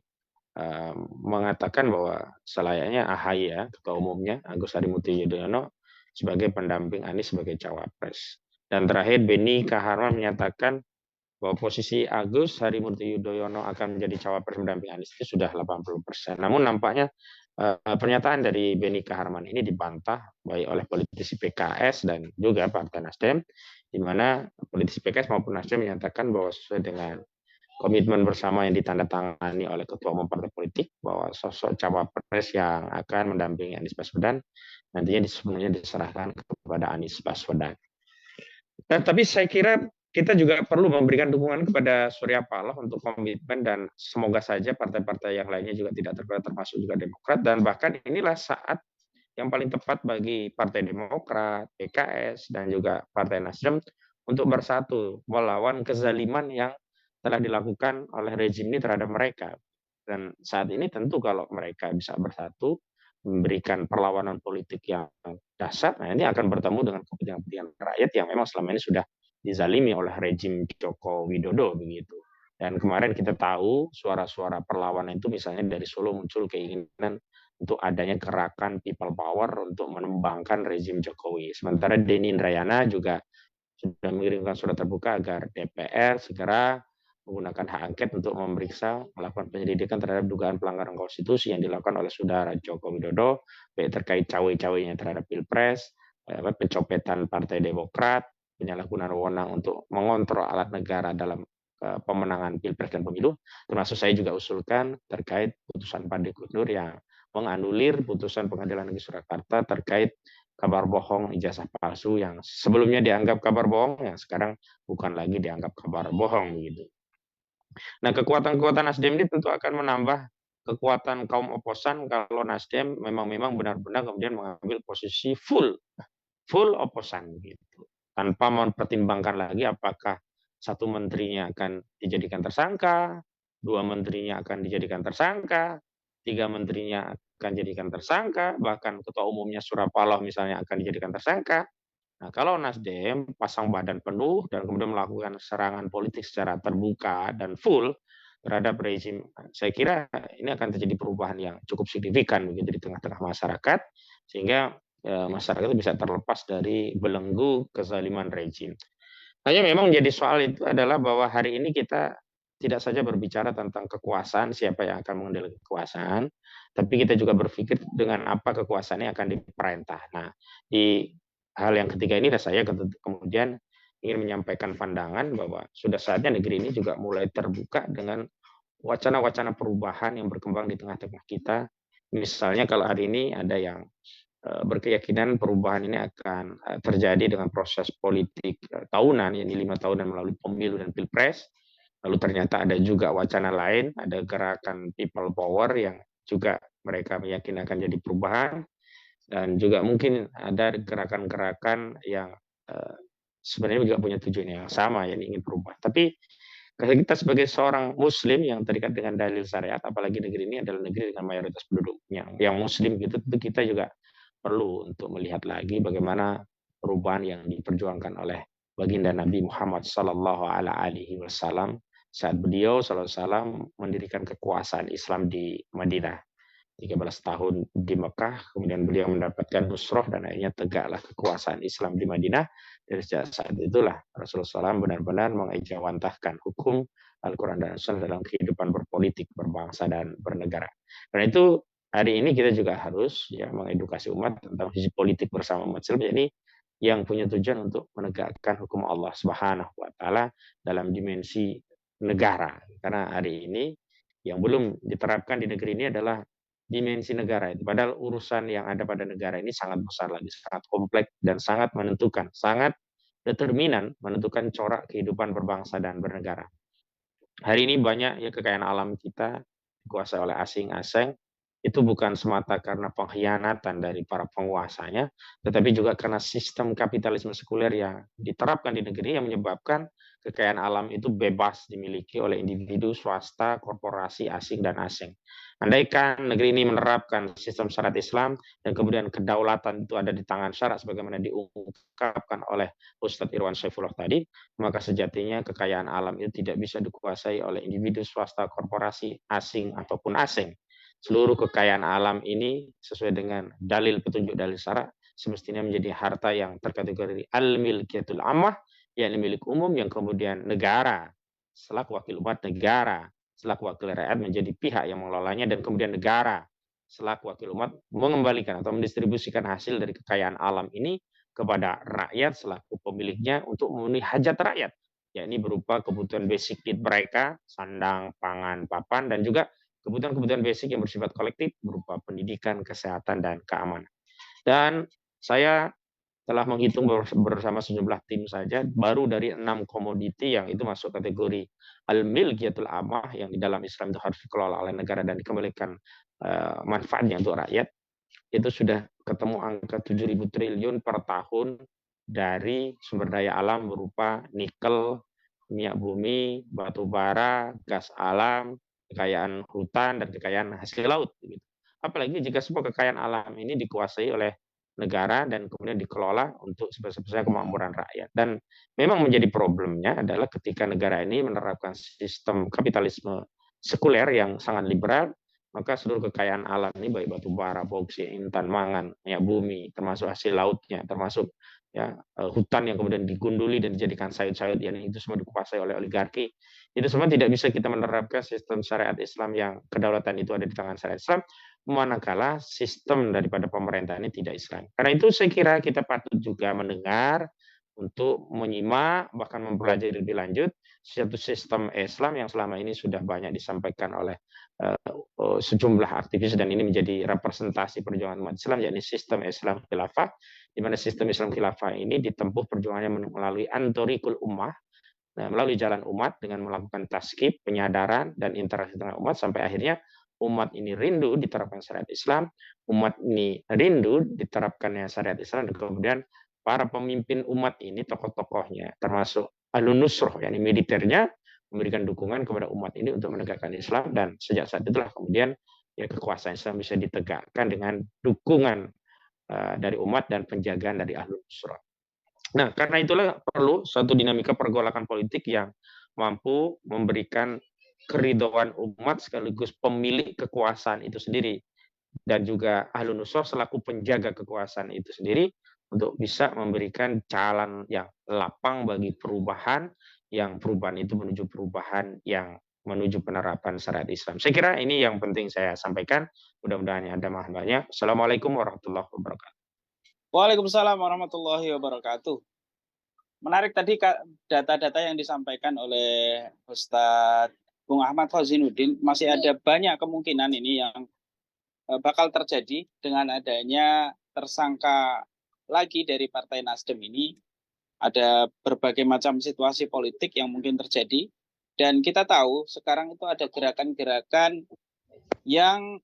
mengatakan bahwa selayaknya AHY ya, ketua umumnya Agus Harimurti Yudhoyono sebagai pendamping Anies sebagai cawapres. Dan terakhir Beni Kaharman menyatakan bahwa posisi Agus Harimurti Yudhoyono akan menjadi cawapres mendamping Anies itu sudah 80%. Namun nampaknya pernyataan dari Beni Kaharman ini dibantah baik oleh politisi PKS dan juga Partai Nasdem, di mana politisi PKS maupun Nasdem menyatakan bahwa sesuai dengan komitmen bersama yang ditandatangani oleh Ketua Umum Partai Politik bahwa sosok cawapres yang akan mendampingi Anies Baswedan nantinya sepenuhnya diserahkan kepada Anies Baswedan. Nah, tapi saya kira kita juga perlu memberikan dukungan kepada Surya Paloh untuk komitmen, dan semoga saja partai-partai yang lainnya juga tidak tergoda, termasuk juga Demokrat. Dan bahkan inilah saat yang paling tepat bagi Partai Demokrat, PKS, dan juga Partai Nasdem untuk bersatu melawan kezaliman yang telah dilakukan oleh rejim ini terhadap mereka. Dan saat ini tentu kalau mereka bisa bersatu, memberikan perlawanan politik yang dasar, nah ini akan bertemu dengan kepentingan rakyat yang memang selama ini sudah dizalimi oleh rejim Joko Widodo begitu. Dan kemarin kita tahu suara-suara perlawanan itu misalnya dari Solo muncul keinginan untuk adanya gerakan people power untuk menembangkan rezim Jokowi. Sementara Denny Indrayana juga sudah mengirimkan surat terbuka agar DPR segera menggunakan hak angket untuk memeriksa, melakukan penyelidikan terhadap dugaan pelanggaran konstitusi yang dilakukan oleh saudara Joko Widodo, baik terkait cawe-cawenya terhadap Pilpres, pencopetan Partai Demokrat, penyalahgunaan wewenang untuk mengontrol alat negara dalam pemenangan Pilpres dan Pemilu, termasuk saya juga usulkan terkait putusan Pak Gubernur yang menganulir putusan Pengadilan Negeri Surakarta terkait kabar bohong ijazah palsu yang sebelumnya dianggap kabar bohong, yang sekarang bukan lagi dianggap kabar bohong begitu. Nah, kekuatan-kekuatan Nasdem ini tentu akan menambah kekuatan kaum oposan kalau Nasdem memang benar-benar kemudian mengambil posisi full oposan gitu, tanpa mempertimbangkan lagi apakah satu menterinya akan dijadikan tersangka, dua menterinya akan dijadikan tersangka, 3 menterinya akan dijadikan tersangka, bahkan ketua umumnya Surya Paloh misalnya akan dijadikan tersangka. Nah, kalau Nasdem pasang badan penuh dan kemudian melakukan serangan politik secara terbuka dan full terhadap rezim, saya kira ini akan terjadi perubahan yang cukup signifikan begitu di tengah-tengah masyarakat, sehingga masyarakat itu bisa terlepas dari belenggu kezaliman rezim. Hanya memang menjadi soal itu adalah bahwa hari ini kita tidak saja berbicara tentang kekuasaan, siapa yang akan mengambil kekuasaan, tapi kita juga berpikir dengan apa kekuasaan ini akan diperintah. Nah, di hal yang ketiga ini saya kemudian ingin menyampaikan pandangan bahwa sudah saatnya negeri ini juga mulai terbuka dengan wacana-wacana perubahan yang berkembang di tengah-tengah kita. Misalnya kalau hari ini ada yang berkeyakinan perubahan ini akan terjadi dengan proses politik tahunan, yakni 5 tahunan melalui pemilu dan pilpres. Lalu ternyata ada juga wacana lain, ada gerakan people power yang juga mereka meyakini akan jadi perubahan, dan juga mungkin ada gerakan-gerakan yang sebenarnya juga punya tujuan yang sama, yang ingin perubahan. Tapi kita sebagai seorang muslim yang terikat dengan dalil syariat, apalagi negeri ini adalah negeri dengan mayoritas penduduk yang muslim gitu, tentu kita juga perlu untuk melihat lagi bagaimana perubahan yang diperjuangkan oleh baginda Nabi Muhammad sallallahu alaihi wasallam saat beliau sallallahu alaihi wasallam mendirikan kekuasaan Islam di Madinah. 13 tahun di Mekah, kemudian beliau mendapatkan nusroh dan akhirnya tegaklah kekuasaan Islam di Madinah. Dari sejak saat itulah Rasulullah SAW benar-benar mengejawantahkan hukum Al-Quran dan Sunnah dalam kehidupan berpolitik, berbangsa, dan bernegara. Karena itu hari ini kita juga harus mengedukasi umat tentang sisi politik bersama umat Islam, jadi yang punya tujuan untuk menegakkan hukum Allah Subhanahu wa Ta'ala dalam dimensi negara. Karena hari ini yang belum diterapkan di negeri ini adalah dimensi negara itu. Padahal urusan yang ada pada negara ini sangat besar lagi, sangat kompleks dan sangat menentukan, sangat determinan menentukan corak kehidupan berbangsa dan bernegara. Hari ini banyak kekayaan alam kita dikuasai oleh asing-asing. Itu bukan semata karena pengkhianatan dari para penguasanya, tetapi juga karena sistem kapitalisme sekuler yang diterapkan di negeri yang menyebabkan kekayaan alam itu bebas dimiliki oleh individu, swasta, korporasi, asing, dan asing. Andaikan negeri ini menerapkan sistem syariat Islam dan kemudian kedaulatan itu ada di tangan syarak sebagaimana diungkapkan oleh Ustadz Irwan Saifullah tadi, maka sejatinya kekayaan alam itu tidak bisa dikuasai oleh individu, swasta, korporasi, asing, ataupun asing. Seluruh kekayaan alam ini sesuai dengan dalil petunjuk dalil syarak semestinya menjadi harta yang terkategori al-milkiyatul ammah, yakni milik umum yang kemudian negara selaku wakil umat, negara selaku wakil rakyat menjadi pihak yang mengelolanya, dan kemudian negara selaku wakil umat mengembalikan atau mendistribusikan hasil dari kekayaan alam ini kepada rakyat selaku pemiliknya untuk memenuhi hajat rakyat, yakni berupa kebutuhan basic need mereka, sandang, pangan, papan, dan juga kebutuhan-kebutuhan basic yang bersifat kolektif berupa pendidikan, kesehatan, dan keamanan. Dan saya telah menghitung bersama sejumlah tim saja, baru dari 6 komoditi yang itu masuk kategori al-milkiyatul ammah yang di dalam Islam itu harus dikelola oleh negara dan dikembalikan manfaatnya untuk rakyat, itu sudah ketemu angka 7.000 triliun per tahun dari sumber daya alam berupa nikel, minyak bumi, batu bara, gas alam, kekayaan hutan, dan kekayaan hasil laut. Apalagi jika semua kekayaan alam ini dikuasai oleh negara dan kemudian dikelola untuk sebesar-besarnya kemakmuran rakyat. Dan memang menjadi problemnya adalah ketika negara ini menerapkan sistem kapitalisme sekuler yang sangat liberal, maka seluruh kekayaan alam ini baik batu bara, bauksit, intan, mangan, minyak bumi, termasuk hasil lautnya, termasuk hutan yang kemudian digunduli dan dijadikan sayur-sayur, itu semua dikuasai oleh oligarki. Itu semua tidak bisa kita menerapkan sistem syariat Islam yang kedaulatan itu ada di tangan syariat Islam, manakala sistem daripada pemerintah ini tidak Islam. Karena itu saya kira kita patut juga mendengar untuk menyimak bahkan mempelajari lebih lanjut satu sistem Islam yang selama ini sudah banyak disampaikan oleh sejumlah aktivis, dan ini menjadi representasi perjuangan umat Islam, yakni sistem Islam khilafah, di mana sistem Islam khilafah ini ditempuh perjuangannya melalui antorikul ummah, melalui jalan umat dengan melakukan taskib, penyadaran, dan interaksi dengan umat sampai akhirnya umat ini rindu diterapkan syariat Islam, umat ini rindu diterapkannya syariat Islam, dan kemudian para pemimpin umat ini, tokoh-tokohnya, termasuk Ahlun Nusroh, yakni militernya, memberikan dukungan kepada umat ini untuk menegakkan Islam, dan sejak saat itulah kemudian ya kekuasaan Islam bisa ditegakkan dengan dukungan dari umat dan penjagaan dari Ahlun Nusra. Nah, karena itulah perlu suatu dinamika pergolakan politik yang mampu memberikan keridhaan umat sekaligus pemilik kekuasaan itu sendiri, dan juga Ahlun Nusra selaku penjaga kekuasaan itu sendiri untuk bisa memberikan jalan yang lapang bagi perubahan, yang perubahan itu menuju perubahan yang menuju penerapan syariat Islam. Saya kira ini yang penting saya sampaikan. Mudah-mudahan ada manfaatnya. Assalamualaikum warahmatullahi wabarakatuh. Waalaikumsalam warahmatullahi wabarakatuh. Menarik tadi data-data yang disampaikan oleh Ustadz Bung Ahmad Khozinuddin. Masih ada banyak kemungkinan ini yang bakal terjadi dengan adanya tersangka lagi dari Partai Nasdem ini. Ada berbagai macam situasi politik yang mungkin terjadi. Dan kita tahu sekarang itu ada gerakan-gerakan yang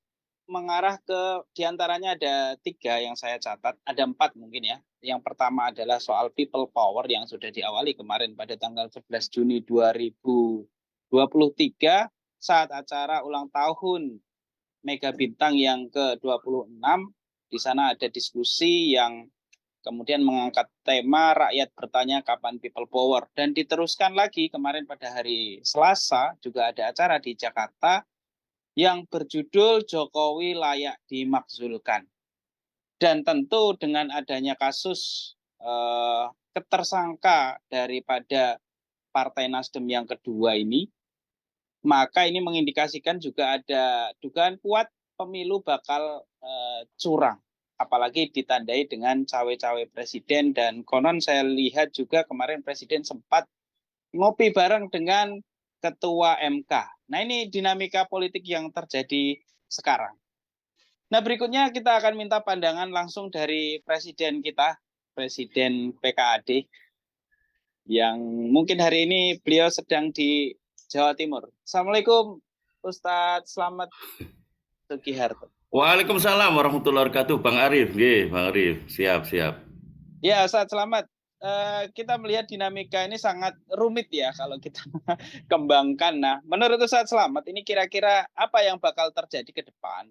mengarah ke, diantaranya ada 3 yang saya catat, ada 4 mungkin ya. Yang pertama adalah soal people power yang sudah diawali kemarin pada tanggal 11 Juni 2023 saat acara ulang tahun Mega Bintang yang ke-26. Di sana ada diskusi yang kemudian mengangkat tema rakyat bertanya kapan people power. Dan diteruskan lagi kemarin pada hari Selasa juga ada acara di Jakarta yang berjudul Jokowi layak dimakzulkan. Dan tentu dengan adanya kasus ketersangka daripada Partai Nasdem yang kedua ini, maka ini mengindikasikan juga ada dugaan kuat pemilu bakal curang. Apalagi ditandai dengan cawe-cawe presiden, dan konon saya lihat juga kemarin presiden sempat ngopi bareng dengan Ketua MK. Nah, ini dinamika politik yang terjadi sekarang. Nah, berikutnya kita akan minta pandangan langsung dari Presiden kita, Presiden PKAD, yang mungkin hari ini beliau sedang di Jawa Timur. Assalamualaikum, Ustadz Slamet Sugiharto. Waalaikumsalam warahmatullahi wabarakatuh, Bang Arif. Bang Arif, siap. Ya, Ustadz Slamet. Kita melihat dinamika ini sangat rumit ya kalau kita kembangkan. Nah, menurut Ustadz Slamet, ini kira-kira apa yang bakal terjadi ke depan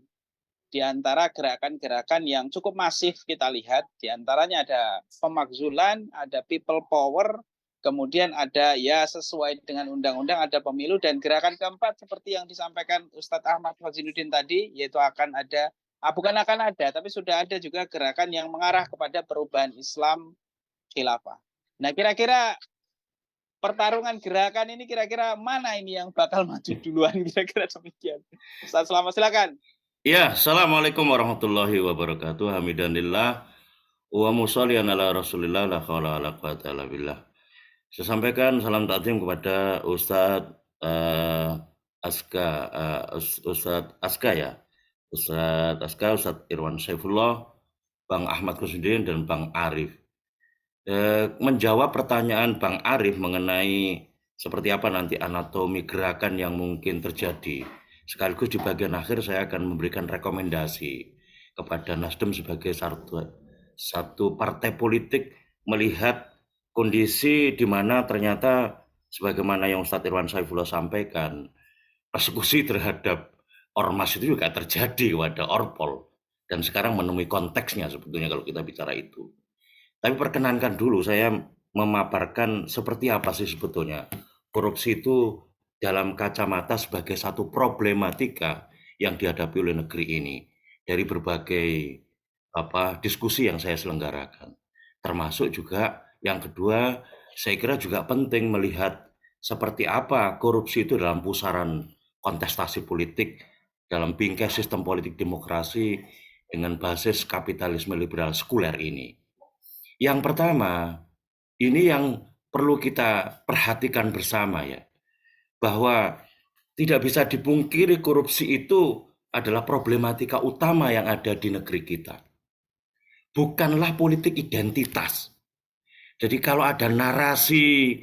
di antara gerakan-gerakan yang cukup masif kita lihat, di antaranya ada pemakzulan, ada people power, kemudian ada ya sesuai dengan undang-undang ada pemilu, dan gerakan keempat seperti yang disampaikan Ustadz Ahmad Khozinuddin tadi, yaitu akan ada, bukan akan ada, tapi sudah ada juga gerakan yang mengarah kepada perubahan Islam khilafah. Nah, kira-kira pertarungan gerakan ini kira-kira mana ini yang bakal maju duluan, kira-kira demikian. Ustaz, selamat, silakan. Ya, assalamualaikum warahmatullahi wabarakatuh. Hamidannillah wa musallian ala Rasulillah la haula wala quwata illa billah. Saya sampaikan salam takzim kepada Ustadz Aska ya. Ustadz Aska, Ustadz Irwan Saifullah, Bang Ahmad Khozinuddin, dan Bang Arif. Menjawab pertanyaan Bang Arif mengenai seperti apa nanti anatomi gerakan yang mungkin terjadi, sekaligus di bagian akhir saya akan memberikan rekomendasi kepada Nasdem sebagai satu partai politik melihat kondisi di mana ternyata sebagaimana yang Ustadz Irwan Saifullah sampaikan, persekusi terhadap ormas itu juga terjadi kepada Orpol, dan sekarang menemui konteksnya sebetulnya kalau kita bicara itu. Tapi perkenankan dulu saya memaparkan seperti apa sih sebetulnya korupsi itu dalam kacamata sebagai satu problematika yang dihadapi oleh negeri ini dari berbagai diskusi yang saya selenggarakan. Termasuk juga yang kedua, saya kira juga penting melihat seperti apa korupsi itu dalam pusaran kontestasi politik dalam bingkai sistem politik demokrasi dengan basis kapitalisme liberal sekuler ini. Yang pertama, ini yang perlu kita perhatikan bersama ya, bahwa tidak bisa dipungkiri korupsi itu adalah problematika utama yang ada di negeri kita. Bukanlah politik identitas. Jadi kalau ada narasi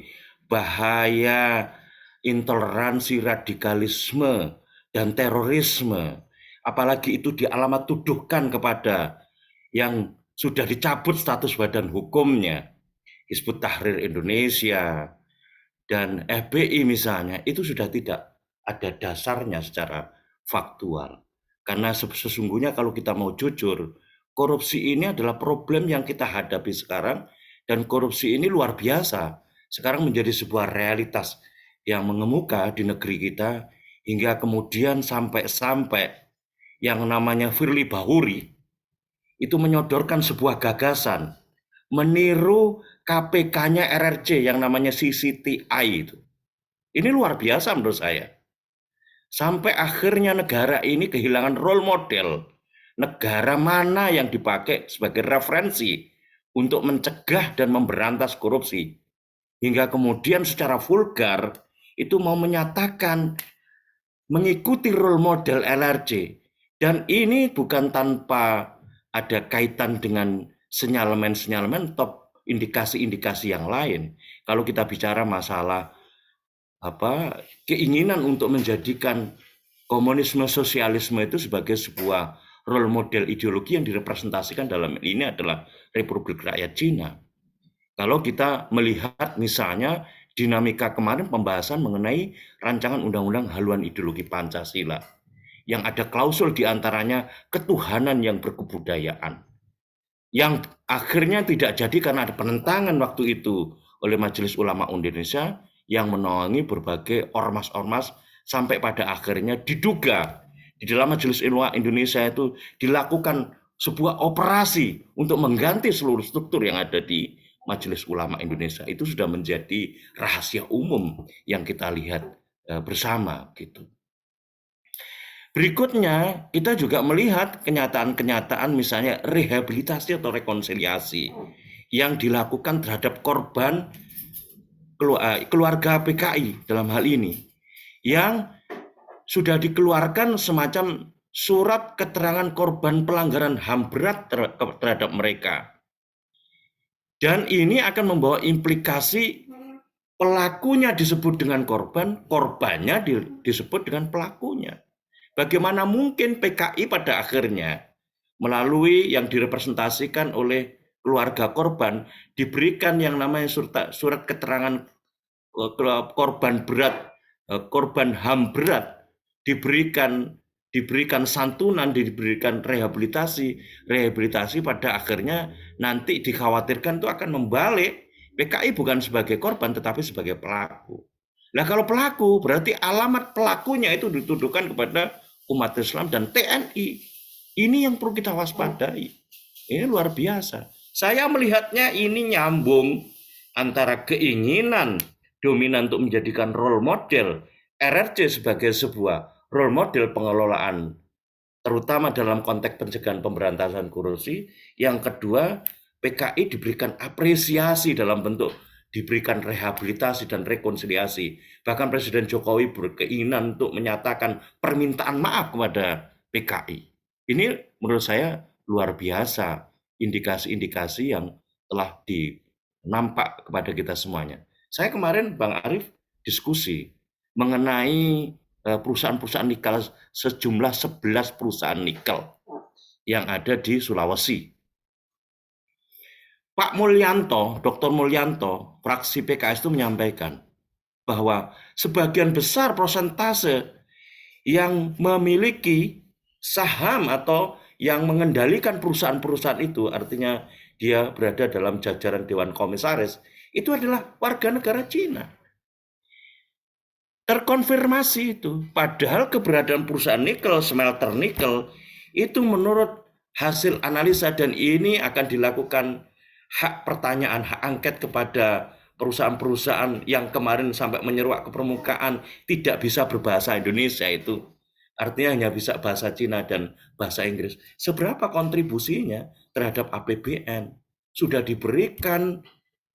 bahaya, intoleransi, radikalisme, dan terorisme, apalagi itu dialamat tuduhkan kepada yang sudah dicabut status badan hukumnya, Hizbut Tahrir Indonesia dan FPI misalnya, itu sudah tidak ada dasarnya secara faktual. Karena sesungguhnya kalau kita mau jujur, korupsi ini adalah problem yang kita hadapi sekarang, dan korupsi ini luar biasa. Sekarang menjadi sebuah realitas yang mengemuka di negeri kita, hingga kemudian sampai yang namanya Firly Bahuri itu menyodorkan sebuah gagasan, meniru KPK-nya RRC yang namanya CCTI itu. Ini luar biasa menurut saya. Sampai akhirnya negara ini kehilangan role model. Negara mana yang dipakai sebagai referensi untuk mencegah dan memberantas korupsi. Hingga kemudian secara vulgar itu mau menyatakan mengikuti role model LRC. Dan ini bukan tanpa ada kaitan dengan sinyalemen-sinyalemen top indikasi-indikasi yang lain. Kalau kita bicara masalah keinginan untuk menjadikan komunisme sosialisme itu sebagai sebuah role model ideologi yang direpresentasikan dalam ini adalah Republik Rakyat Cina. Kalau kita melihat misalnya dinamika kemarin pembahasan mengenai rancangan undang-undang haluan ideologi Pancasila yang ada klausul diantaranya ketuhanan yang berkebudayaan, yang akhirnya tidak jadi karena ada penentangan waktu itu oleh Majelis Ulama Indonesia yang menaungi berbagai ormas-ormas, sampai pada akhirnya diduga di dalam Majelis Ulama Indonesia itu dilakukan sebuah operasi untuk mengganti seluruh struktur yang ada di Majelis Ulama Indonesia. Itu sudah menjadi rahasia umum yang kita lihat bersama gitu. Berikutnya kita juga melihat kenyataan-kenyataan misalnya rehabilitasi atau rekonsiliasi yang dilakukan terhadap korban keluarga PKI dalam hal ini, yang sudah dikeluarkan semacam surat keterangan korban pelanggaran HAM berat terhadap mereka. Dan ini akan membawa implikasi pelakunya disebut dengan korban, korbannya disebut dengan pelakunya. Bagaimana mungkin PKI pada akhirnya melalui yang direpresentasikan oleh keluarga korban diberikan yang namanya surat keterangan korban berat, korban HAM berat, diberikan santunan, diberikan rehabilitasi pada akhirnya nanti dikhawatirkan itu akan membalik PKI bukan sebagai korban tetapi sebagai pelaku. Nah kalau pelaku berarti alamat pelakunya itu dituduhkan kepada umat Islam dan TNI. Ini yang perlu kita waspadai. Ini luar biasa. Saya melihatnya ini nyambung antara keinginan dominan untuk menjadikan role model RRC sebagai sebuah role model pengelolaan, terutama dalam konteks pencegahan pemberantasan korupsi. Yang kedua, PKI diberikan apresiasi dalam bentuk diberikan rehabilitasi dan rekonsiliasi. Bahkan Presiden Jokowi berkeinginan untuk menyatakan permintaan maaf kepada PKI. Ini menurut saya luar biasa, indikasi-indikasi yang telah nampak kepada kita semuanya. Saya kemarin Bang Arief diskusi mengenai perusahaan-perusahaan nikel, sejumlah 11 perusahaan nikel yang ada di Sulawesi. Pak Mulyanto, Dr. Mulyanto, fraksi PKS itu menyampaikan bahwa sebagian besar persentase yang memiliki saham atau yang mengendalikan perusahaan-perusahaan itu, artinya dia berada dalam jajaran Dewan Komisaris, itu adalah warga negara Cina. Terkonfirmasi itu, padahal keberadaan perusahaan nikel, smelter nikel, itu menurut hasil analisa, dan ini akan dilakukan hak pertanyaan, hak angket kepada perusahaan-perusahaan yang kemarin sampai menyeruak ke permukaan tidak bisa berbahasa Indonesia itu. Artinya hanya bisa bahasa Cina dan bahasa Inggris. Seberapa kontribusinya terhadap APBN? Sudah diberikan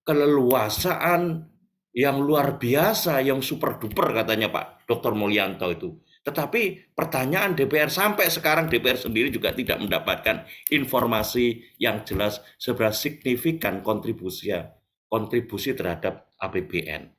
keleluasaan yang luar biasa, yang super duper katanya Pak Dr. Mulyanto itu. Tetapi pertanyaan DPR sampai sekarang DPR sendiri juga tidak mendapatkan informasi yang jelas seberapa signifikan kontribusi terhadap APBN.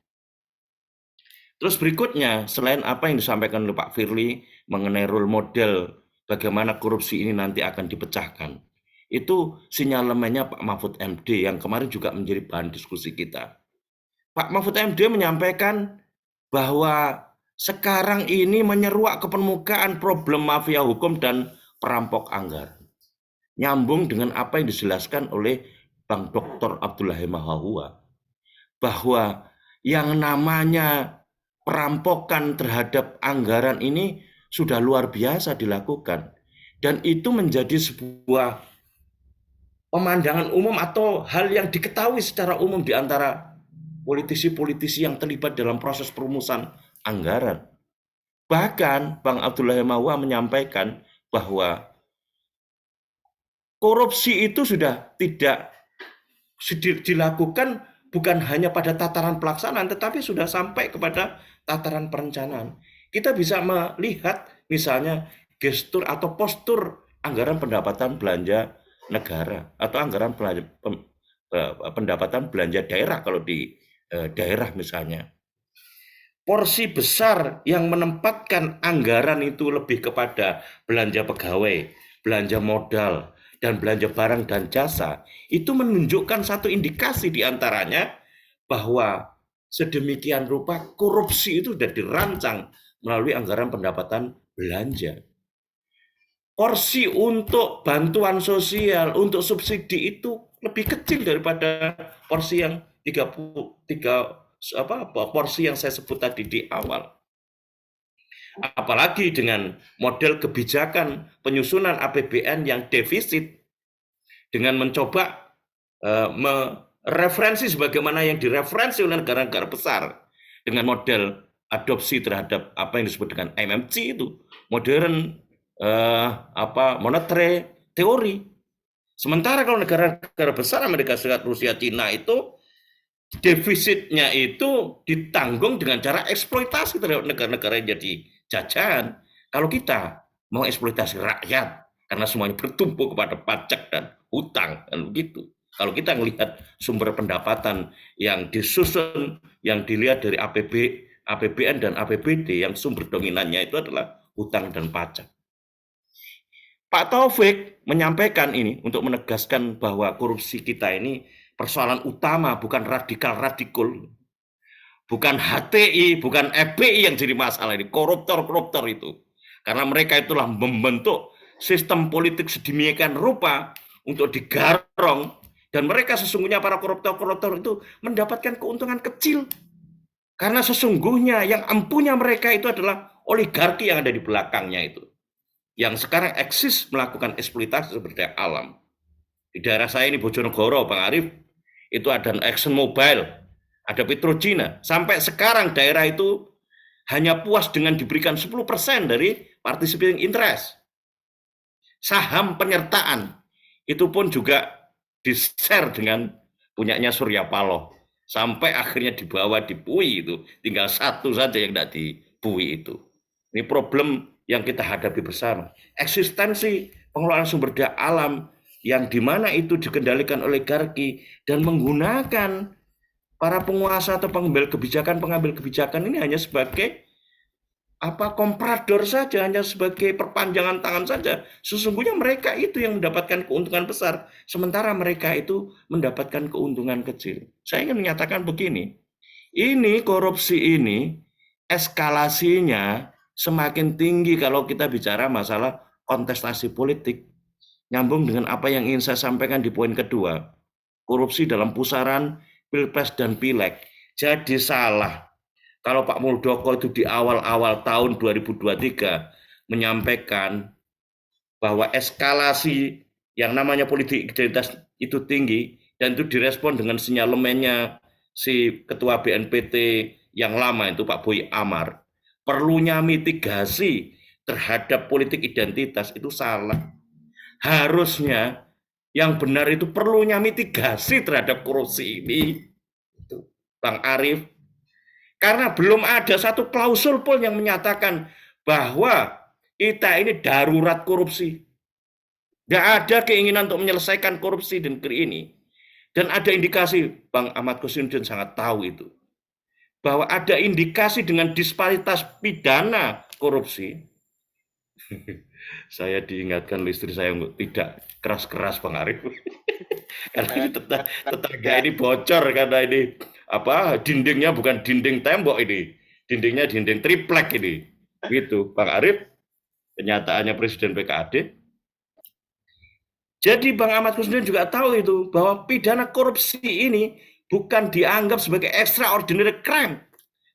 Terus berikutnya, selain apa yang disampaikan oleh Pak Firly mengenai role model bagaimana korupsi ini nanti akan dipecahkan, itu sinyalemennya Pak Mahfud MD yang kemarin juga menjadi bahan diskusi kita. Pak Mahfud MD menyampaikan bahwa sekarang ini menyeruak ke permukaan problem mafia hukum dan perampok anggaran. Nyambung dengan apa yang dijelaskan oleh Bang Dr. Abdullah Mahahua, bahwa yang namanya perampokan terhadap anggaran ini sudah luar biasa dilakukan. Dan itu menjadi sebuah pemandangan umum atau hal yang diketahui secara umum di antara politisi-politisi yang terlibat dalam proses perumusan anggaran. Bahkan Bang Abdullah Mahahua menyampaikan bahwa korupsi itu sudah tidak dilakukan bukan hanya pada tataran pelaksanaan, tetapi sudah sampai kepada tataran perencanaan. Kita bisa melihat misalnya gestur atau postur anggaran pendapatan belanja negara atau anggaran pendapatan belanja daerah kalau di daerah misalnya. Porsi besar yang menempatkan anggaran itu lebih kepada belanja pegawai, belanja modal, dan belanja barang dan jasa, itu menunjukkan satu indikasi diantaranya bahwa sedemikian rupa korupsi itu sudah dirancang melalui anggaran pendapatan belanja. Porsi untuk bantuan sosial, untuk subsidi itu lebih kecil daripada porsi yang 33 porsi yang saya sebut tadi di awal. Apalagi dengan model kebijakan penyusunan APBN yang defisit, dengan mencoba mereferensi sebagaimana yang direferensi oleh negara-negara besar dengan model adopsi terhadap apa yang disebut dengan MMC itu, modern monetary teori. Sementara kalau negara-negara besar Amerika Serikat, Rusia, Cina itu defisitnya itu ditanggung dengan cara eksploitasi terhadap negara-negara yang jadi jajahan. Kalau kita mau eksploitasi rakyat karena semuanya bertumpu kepada pajak dan hutang dan begitu. Kalau kita melihat sumber pendapatan yang disusun, yang dilihat dari APBN dan APBD, yang sumber dominannya itu adalah hutang dan pajak. Pak Taufik menyampaikan ini untuk menegaskan bahwa korupsi kita ini persoalan utama, bukan radikal-radikul, bukan HTI, bukan FPI yang jadi masalah ini, koruptor-koruptor itu. Karena mereka itulah membentuk sistem politik sedemikian rupa untuk digarong, dan mereka sesungguhnya para koruptor-koruptor itu mendapatkan keuntungan kecil. Karena sesungguhnya yang empunya mereka itu adalah oligarki yang ada di belakangnya itu, yang sekarang eksis melakukan eksploitasi sumber daya alam. Di daerah saya ini Bojonegoro, Bang Arif, itu ada Exxon Mobil, ada Petrocina. Sampai sekarang daerah itu hanya puas dengan diberikan 10% dari participating interest. Saham penyertaan itu pun juga di-share dengan punyanya Surya Paloh. Sampai akhirnya dibawa di PUI itu. Tinggal satu saja yang tidak di PUI itu. Ini problem yang kita hadapi bersama. Eksistensi pengelolaan sumber daya alam yang dimana itu dikendalikan oleh oligarki dan menggunakan para penguasa atau pengambil kebijakan ini hanya sebagai komprador saja, hanya sebagai perpanjangan tangan saja. Sesungguhnya mereka itu yang mendapatkan keuntungan besar, sementara mereka itu mendapatkan keuntungan kecil. Saya ingin menyatakan begini, ini korupsi ini eskalasinya semakin tinggi kalau kita bicara masalah kontestasi politik. Nyambung dengan apa yang ingin saya sampaikan di poin kedua, korupsi dalam pusaran Pilpres dan Pileg. Jadi salah kalau Pak Muldoko itu di awal-awal tahun 2023 menyampaikan bahwa eskalasi yang namanya politik identitas itu tinggi, dan itu direspon dengan sinyalemennya si Ketua BNPT yang lama itu Pak Boy Amar. Perlunya mitigasi terhadap politik identitas itu salah. Harusnya yang benar itu perlunya mitigasi terhadap korupsi ini, Bang Arif. Karena belum ada satu klausul pun yang menyatakan bahwa kita ini darurat korupsi. Tidak ada keinginan untuk menyelesaikan korupsi di negeri ini. Dan ada indikasi, Bang Ahmad Khosinuddin sangat tahu itu, bahwa ada indikasi dengan disparitas pidana korupsi. Saya diingatkan oleh istri saya untuk tidak keras-keras, Bang Arif. Karena ini tetangga ini bocor, karena ini dindingnya bukan dinding tembok ini. dindingnya dinding triplek ini. Gitu, Bang Arif, kenyataannya Presiden PKAD. Jadi Bang Ahmad Kusnudin juga tahu itu, bahwa pidana korupsi ini bukan dianggap sebagai extraordinary crime,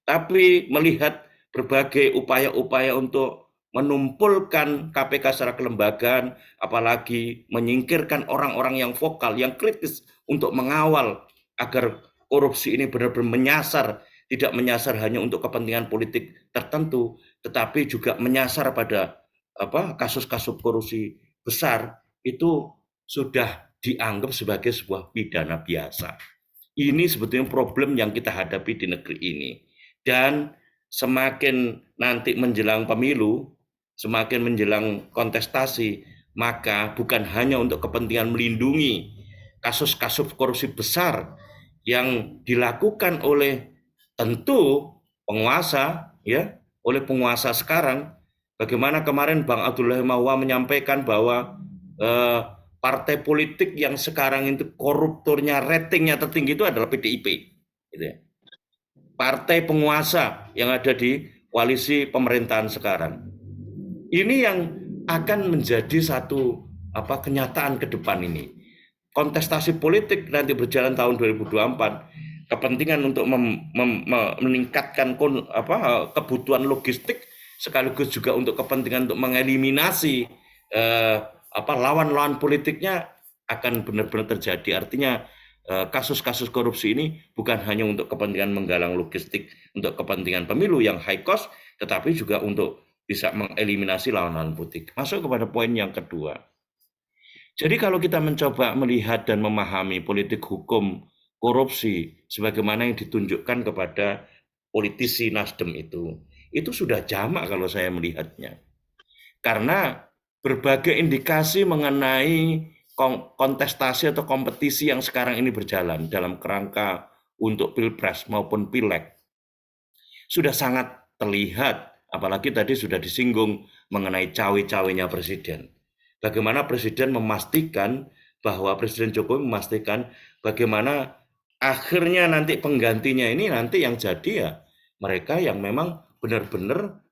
tapi melihat berbagai upaya-upaya untuk menumpulkan KPK secara kelembagaan, apalagi menyingkirkan orang-orang yang vokal, yang kritis untuk mengawal agar korupsi ini benar-benar menyasar, tidak menyasar hanya untuk kepentingan politik tertentu, tetapi juga menyasar pada kasus-kasus korupsi besar, itu sudah dianggap sebagai sebuah pidana biasa. Ini sebetulnya problem yang kita hadapi di negeri ini. Dan semakin nanti menjelang pemilu, semakin menjelang kontestasi, maka bukan hanya untuk kepentingan melindungi kasus-kasus korupsi besar yang dilakukan oleh tentu penguasa, ya, oleh penguasa sekarang. Bagaimana kemarin Bang Abdullah Mawa menyampaikan bahwa partai politik yang sekarang itu koruptornya, ratingnya tertinggi itu adalah PDIP, gitu ya. Partai penguasa yang ada di koalisi pemerintahan sekarang. Ini yang akan menjadi satu kenyataan ke depan ini. Kontestasi politik nanti berjalan tahun 2024, kepentingan untuk meningkatkan kebutuhan logistik, sekaligus juga untuk kepentingan untuk mengeliminasi lawan-lawan politiknya akan benar-benar terjadi. Artinya kasus-kasus korupsi ini bukan hanya untuk kepentingan menggalang logistik untuk kepentingan pemilu yang high cost, tetapi juga untuk bisa mengeliminasi lawan-lawan politik. Masuk kepada poin yang kedua. Jadi kalau kita mencoba melihat dan memahami politik hukum korupsi sebagaimana yang ditunjukkan kepada politisi Nasdem itu sudah jamak kalau saya melihatnya. Karena berbagai indikasi mengenai kontestasi atau kompetisi yang sekarang ini berjalan dalam kerangka untuk Pilpres maupun Pileg sudah sangat terlihat, apalagi tadi sudah disinggung mengenai cawe-cawenya Presiden. Bagaimana Presiden memastikan bahwa Presiden Jokowi memastikan bagaimana akhirnya nanti penggantinya ini nanti yang jadi ya mereka yang memang benar-benar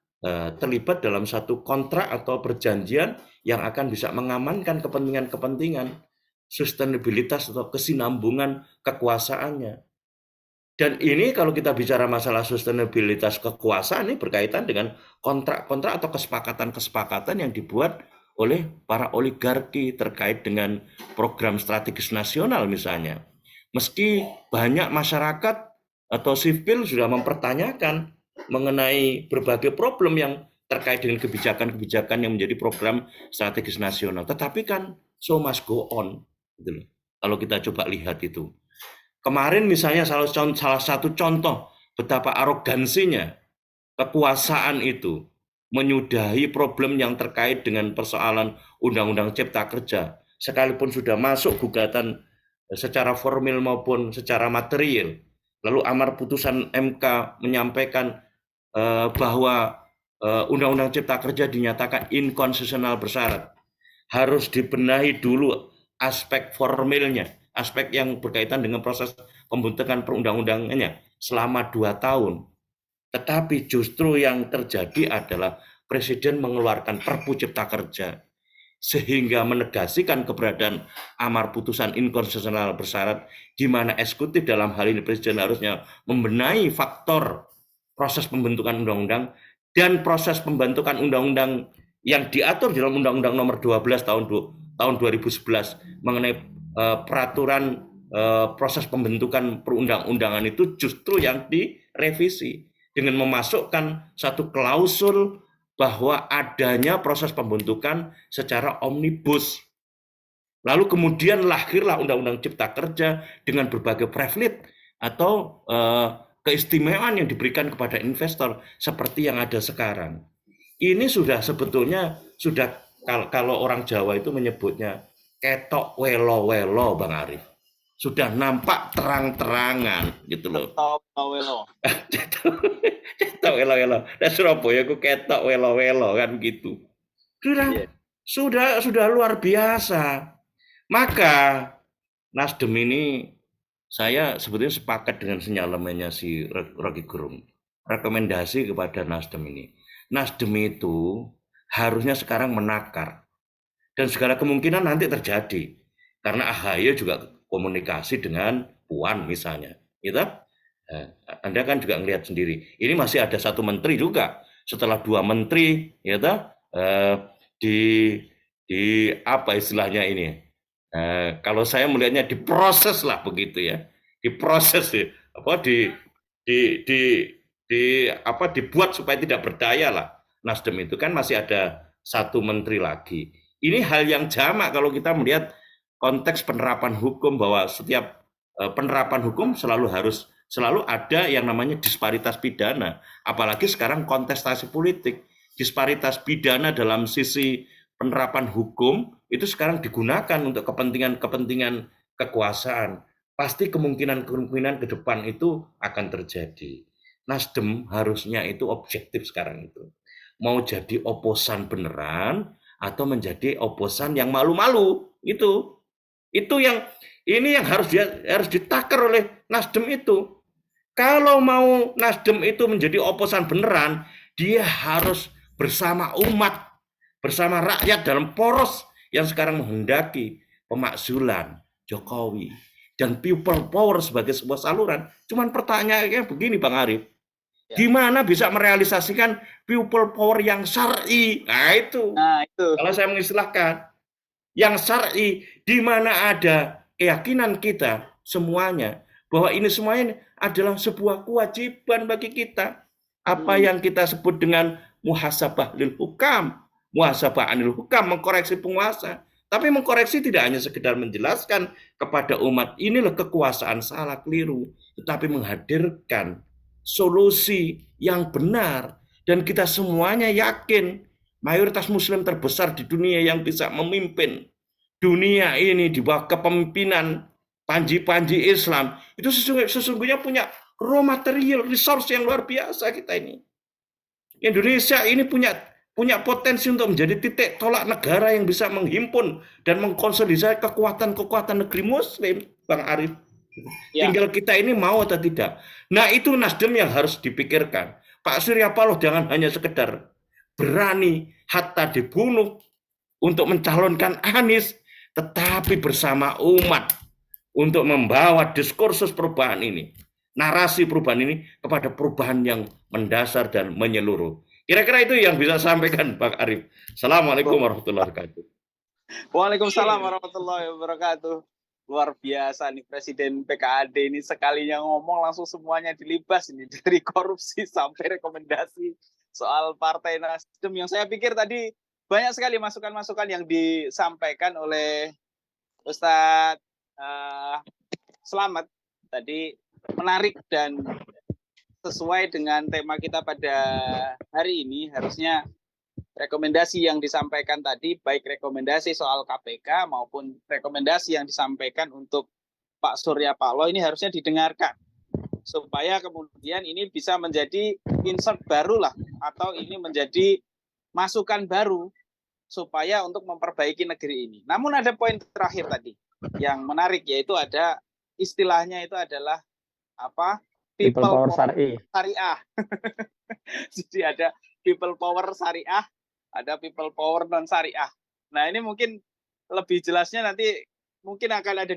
terlibat dalam satu kontrak atau perjanjian yang akan bisa mengamankan kepentingan-kepentingan, sustainabilitas atau kesinambungan kekuasaannya. Dan ini kalau kita bicara masalah sustainabilitas kekuasaan ini berkaitan dengan kontrak-kontrak atau kesepakatan-kesepakatan yang dibuat oleh para oligarki terkait dengan program strategis nasional misalnya. Meski banyak masyarakat atau sipil sudah mempertanyakan mengenai berbagai problem yang terkait dengan kebijakan-kebijakan yang menjadi program strategis nasional. Tetapi kan so must go on. Gitu loh. Kalau kita coba lihat itu. Kemarin misalnya salah satu contoh betapa arogansinya kekuasaan itu menyudahi problem yang terkait dengan persoalan Undang-Undang Cipta Kerja. Sekalipun sudah masuk gugatan secara formil maupun secara material. Lalu amar putusan MK menyampaikan bahwa Undang-Undang Cipta Kerja dinyatakan inkonstitusional bersyarat. Harus dibenahi dulu aspek formilnya, aspek yang berkaitan dengan proses pembentukan perundang-undangannya selama 2 tahun. Tetapi justru yang terjadi adalah Presiden mengeluarkan Perpu Cipta Kerja sehingga menegasikan keberadaan amar putusan inkonstitusional bersyarat di mana eksekutif dalam hal ini Presiden harusnya membenahi faktor proses pembentukan undang-undang dan proses pembentukan undang-undang yang diatur dalam Undang-Undang Nomor 12 tahun 2011 mengenai peraturan proses pembentukan perundang-undangan itu justru yang direvisi dengan memasukkan satu klausul bahwa adanya proses pembentukan secara omnibus. Lalu kemudian lahirlah Undang-Undang Cipta Kerja dengan berbagai privilege atau keistimewaan yang diberikan kepada investor seperti yang ada sekarang. Ini sudah sebetulnya kalau orang Jawa itu menyebutnya ketok welo-welo, Bang Arif. Sudah nampak terang-terangan gitu loh. Ketok welo. Ketok welo-welo. Nah Surabaya ku ketok welo-welo kan gitu. Sudah luar biasa. Maka Nasdem ini saya sebetulnya sepakat dengan sinyalemennya si Rocky Gerung. rekomendasi kepada Nasdem ini. Nasdem itu harusnya sekarang menakar. Dan segala kemungkinan nanti terjadi. Karena AHY juga komunikasi dengan Puan misalnya. Gitu? Anda kan juga ngelihat sendiri. Ini masih ada satu menteri juga. Setelah 2 menteri, gitu, di apa istilahnya ini? Kalau saya melihatnya diproses lah begitu ya. Diproses ya. Dibuat supaya tidak berdaya lah. Nasdem itu kan masih ada 1 menteri lagi. Ini hal yang jamak kalau kita melihat konteks penerapan hukum, bahwa setiap penerapan hukum selalu ada yang namanya disparitas pidana. Apalagi sekarang kontestasi politik, disparitas pidana dalam sisi penerapan hukum itu sekarang digunakan untuk kepentingan kekuasaan. Pasti kemungkinan ke depan itu akan terjadi. Nasdem harusnya itu objektif sekarang itu. Mau jadi oposan beneran atau menjadi oposan yang malu-malu, itu yang harus ditakar oleh Nasdem itu. Kalau mau Nasdem itu menjadi oposan beneran, dia harus bersama umat, bersama rakyat dalam poros yang sekarang menghendaki pemakzulan Jokowi dan people power sebagai sebuah saluran. Cuman pertanyaannya begini Bang Arif, gimana bisa merealisasikan people power yang syar'i? Nah itu. Kalau saya mengistilahkan yang syar'i, di mana ada keyakinan kita semuanya bahwa ini semuanya adalah sebuah kewajiban bagi kita. Apa yang kita sebut dengan muhasabah lil hukam, muhasabah anil hukam, mengkoreksi penguasa. Tapi mengkoreksi tidak hanya sekedar menjelaskan kepada umat inilah kekuasaan salah keliru, tetapi menghadirkan solusi yang benar. Dan kita semuanya yakin mayoritas muslim terbesar di dunia yang bisa memimpin dunia ini di bawah kepemimpinan panji-panji Islam itu sesungguhnya punya raw material resource yang luar biasa. Kita ini Indonesia ini punya potensi untuk menjadi titik tolak negara yang bisa menghimpun dan mengkonsolidasi kekuatan negeri muslim, Bang Arif. Tinggal kita ini mau atau tidak. Nah itu Nasdem yang harus dipikirkan. Pak Surya Paloh jangan hanya sekedar berani hatta dibunuh untuk mencalonkan Anies, tetapi bersama umat untuk membawa diskursus perubahan ini, narasi perubahan ini kepada perubahan yang mendasar dan menyeluruh. Kira-kira itu yang bisa sampaikan Bang Arif. Assalamualaikum warahmatullahi wabarakatuh. Waalaikumsalam warahmatullahi wabarakatuh. Luar biasa nih Presiden PKAD ini, sekalinya ngomong langsung semuanya dilibas ini, dari korupsi sampai rekomendasi soal Partai Nasdem, yang saya pikir tadi banyak sekali masukan-masukan yang disampaikan oleh Ustadz Slamet tadi, menarik dan sesuai dengan tema kita pada hari ini. Harusnya rekomendasi yang disampaikan tadi, baik rekomendasi soal KPK maupun rekomendasi yang disampaikan untuk Pak Surya Paloh, ini harusnya didengarkan supaya kemudian ini bisa menjadi insert baru lah, atau ini menjadi masukan baru supaya untuk memperbaiki negeri ini. Namun ada poin terakhir tadi yang menarik, yaitu ada istilahnya itu adalah apa? People power syariah. Jadi ada people power syariah, ada people power non syariah. Nah ini mungkin lebih jelasnya nanti mungkin akan ada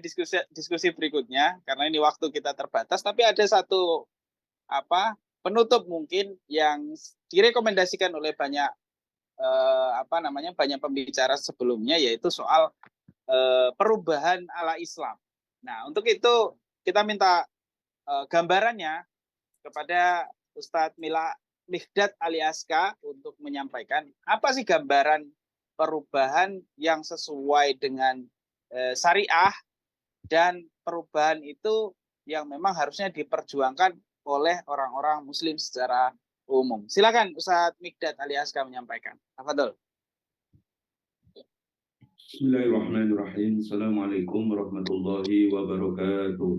diskusi berikutnya, karena ini waktu kita terbatas. Tapi ada satu penutup mungkin yang direkomendasikan oleh banyak banyak pembicara sebelumnya, yaitu soal perubahan ala Islam. Nah untuk itu kita minta gambarannya kepada Ustadz Mikdad Ali Aska untuk menyampaikan apa sih gambaran perubahan yang sesuai dengan syariah, dan perubahan itu yang memang harusnya diperjuangkan oleh orang-orang muslim secara umum. Silakan Ustadz Mikdad Ali Aska menyampaikan. Tafadhol. Bismillahirrahmanirrahim. Assalamualaikum warahmatullahi wabarakatuh.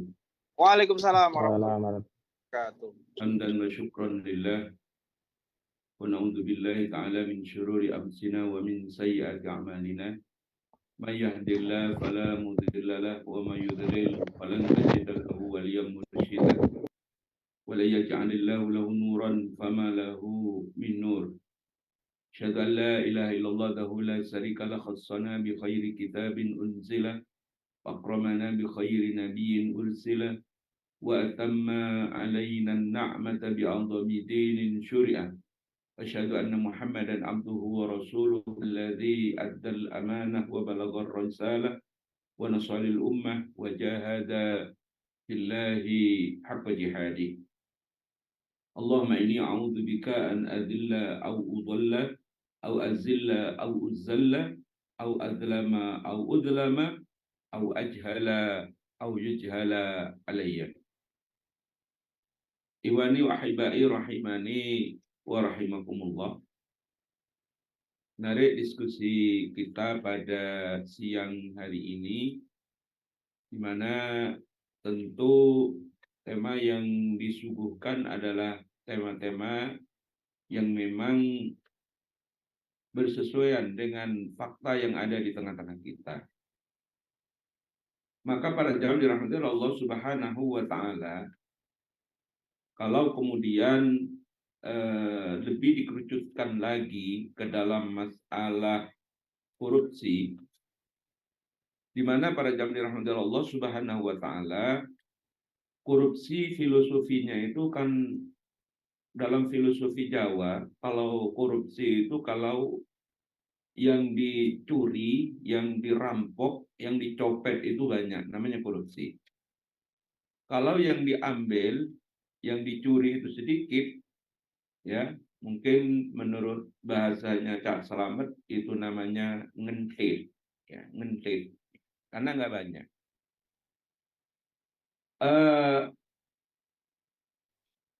Waalaikumsalam warahmatullahi wabarakatuh. Hamdan wa syukran lillah. Wa na'udzu billahi ta'ala min syururi anfusina wa min sayyiati a'malina. May yahdihillahu fala mudilla lahu wa may yudlil falan tajida lahu waliyyan mursyida. Wa ولا يجعل الله له نورا فما له من نور أشهد أن لا إله إلا الله وحده لا شريك له خصنا بخير كتاب أنزل وأكرمنا بخير نبي أرسل وأتم علينا النعمة بأعظم دين شرع أشهد أن محمدا عبده ورسوله الذي أدى الأمانة وبلغ الرسالة ونصر الأمة وجاهد في الله حق جهاده اللهم إني أعوذ بك أن أذل أو أضل أو أزل أو أزل أو أظلم أو أظلم أو أجهل أو يجهل علي Iwani wa ahibai rahimani wa rahimakumullah. Menarik diskusi kita pada siang hari ini, di mana tentu tema yang disuguhkan adalah tema-tema yang memang bersesuaian dengan fakta yang ada di tengah-tengah kita. Maka para jamaah dirahmati Allah Subhanahu wa Ta'ala, kalau kemudian lebih dikerucutkan lagi ke dalam masalah korupsi, di mana para jamaah dirahmati Allah Subhanahu wa Ta'ala, korupsi filosofinya itu kan dalam filosofi Jawa, kalau korupsi itu kalau yang dicuri, yang dirampok, yang dicopet itu banyak, namanya korupsi. Kalau yang diambil, yang dicuri itu sedikit, ya mungkin menurut bahasanya Cak Selamet itu namanya ngentit, ya ngentit, karena nggak banyak.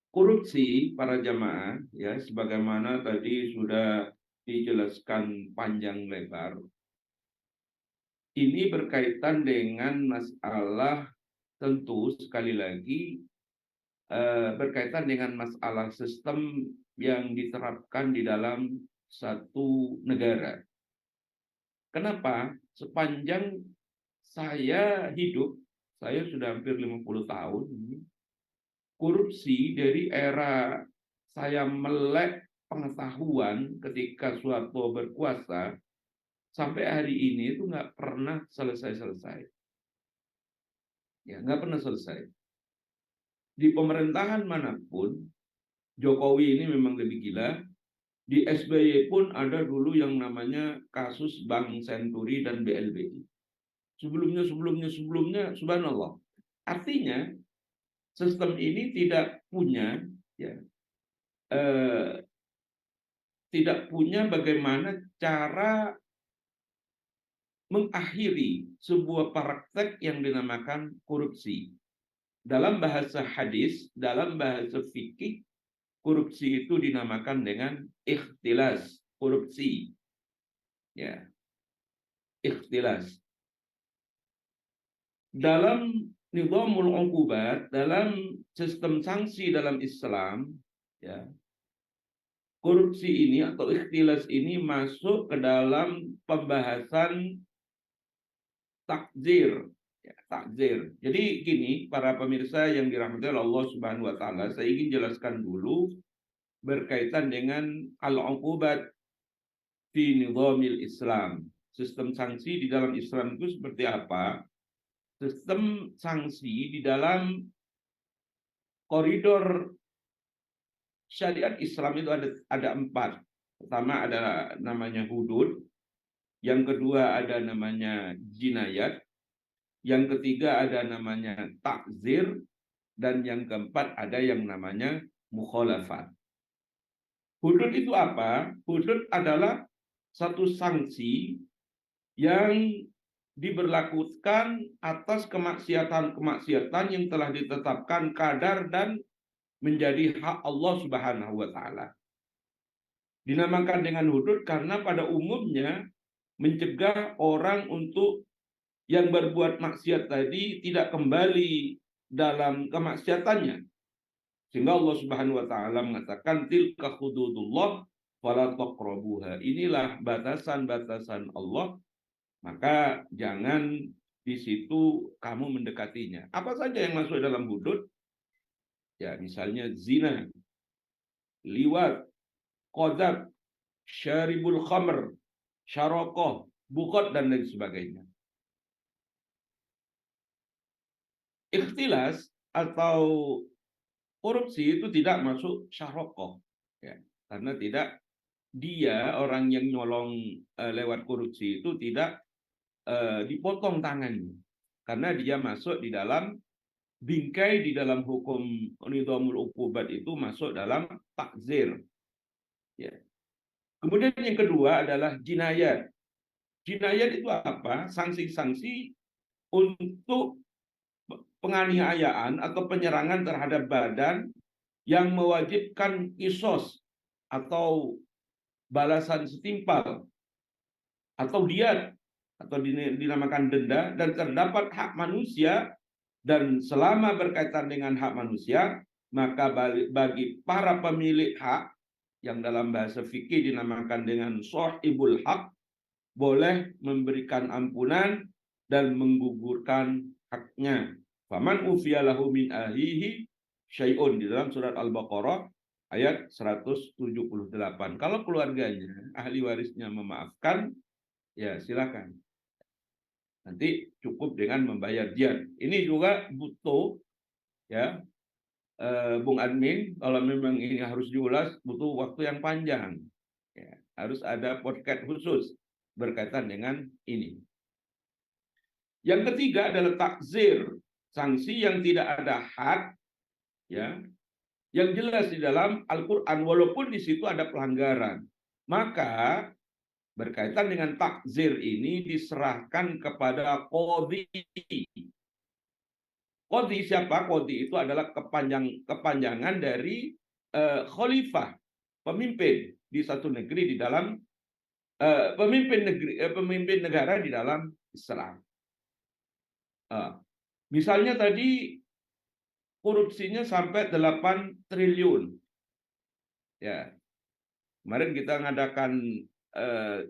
Korupsi para jamaah, ya sebagaimana tadi sudah dijelaskan panjang lebar, ini berkaitan dengan masalah tentu sekali lagi berkaitan dengan masalah sistem yang diterapkan di dalam satu negara. Kenapa? Sepanjang saya hidup, saya sudah hampir 50 tahun, korupsi dari era saya melek pengetahuan ketika Soeharto berkuasa, sampai hari ini itu nggak pernah selesai-selesai. Ya, nggak pernah selesai. Di pemerintahan manapun, Jokowi ini memang lebih gila. Di SBY pun ada dulu yang namanya kasus Bank Senturi dan BLBI. Sebelumnya, subhanallah. Artinya, sistem ini tidak punya, ya, tidak punya bagaimana cara mengakhiri sebuah praktek yang dinamakan korupsi. Dalam bahasa hadis, dalam bahasa fikih, korupsi itu dinamakan dengan ikhtilas, korupsi. Ya. Ikhtilas. Dalam nizamul uqubat, dalam sistem sanksi dalam Islam, ya, korupsi ini atau ikhtilas ini masuk ke dalam pembahasan takzir. Ya, takzir. Jadi gini, para pemirsa yang dirahmati oleh Allah Subhanahu wa Ta'ala, saya ingin jelaskan dulu berkaitan dengan al-uqubat fi nizamil Islam. Sistem sanksi di dalam Islam itu seperti apa? Sistem sanksi di dalam koridor syariat Islam itu ada 4. Pertama ada namanya hudud, yang kedua ada namanya jinayat, yang ketiga ada namanya takzir, dan yang keempat ada yang namanya mukhalafat. Hudud itu apa? Hudud adalah satu sanksi yang diberlakukan atas kemaksiatan-kemaksiatan yang telah ditetapkan kadar dan menjadi hak Allah Subhanahu wa Ta'ala. Dinamakan dengan hudud karena pada umumnya mencegah orang untuk yang berbuat maksiat tadi tidak kembali dalam kemaksiatannya. Sehingga Allah Subhanahu wa Ta'ala mengatakan tilka hududullah fala taqrabuha. Inilah batasan-batasan Allah, maka jangan di situ kamu mendekatinya. Apa saja yang masuk dalam hudud? Ya, misalnya zina, liwat, qadzaf, syaribul khamr, syaraqah, buqat dan lain sebagainya. Ikhtilas atau korupsi itu tidak masuk syaraqah, ya, karena dia orang yang nyolong lewat korupsi itu tidak dipotong tangannya, karena dia masuk di dalam bingkai di dalam hukum nidhamul uqubat itu masuk dalam takzir. Ya. Kemudian yang kedua adalah jinayat. Jinayat itu apa? Sanksi-sanksi untuk penganiayaan atau penyerangan terhadap badan yang mewajibkan kisos atau balasan setimpal atau diat atau dinamakan denda, dan terdapat hak manusia, dan selama berkaitan dengan hak manusia maka bagi para pemilik hak yang dalam bahasa fikih dinamakan dengan shahibul haq boleh memberikan ampunan dan menggugurkan haknya. Faman ufiya lahu min ahihi syai'un di dalam surat Al-Baqarah ayat 178. Kalau keluarganya, ahli warisnya memaafkan, ya silakan. Nanti cukup dengan membayar diat. Ini juga butuh, ya, Bung Admin, kalau memang ini harus diulas, butuh waktu yang panjang. Ya, harus ada podcast khusus berkaitan dengan ini. Yang ketiga adalah takzir, sanksi yang tidak ada had, ya, yang jelas di dalam Al-Quran, walaupun di situ ada pelanggaran. Maka berkaitan dengan takzir ini diserahkan kepada qadhi. Qadhi siapa? Qadhi itu adalah kepanjangan dari khalifah, pemimpin di satu negeri di dalam pemimpin negara di dalam Islam. Misalnya tadi korupsinya sampai 8 triliun. Ya. Kemarin kita ngadakan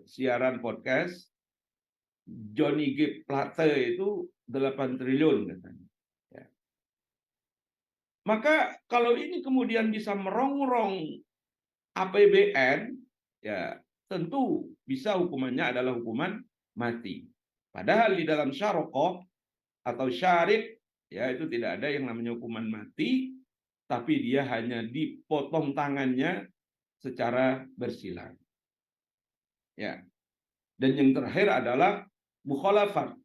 siaran podcast, Johnny G. Plate itu 8 triliun katanya. Ya. Maka kalau ini kemudian bisa merongrong APBN, ya tentu bisa hukumannya adalah hukuman mati. Padahal di dalam syaraqah atau syarib, ya itu tidak ada yang namanya hukuman mati, tapi dia hanya dipotong tangannya secara bersilang. Ya. Dan yang terakhir adalah mukhalafat,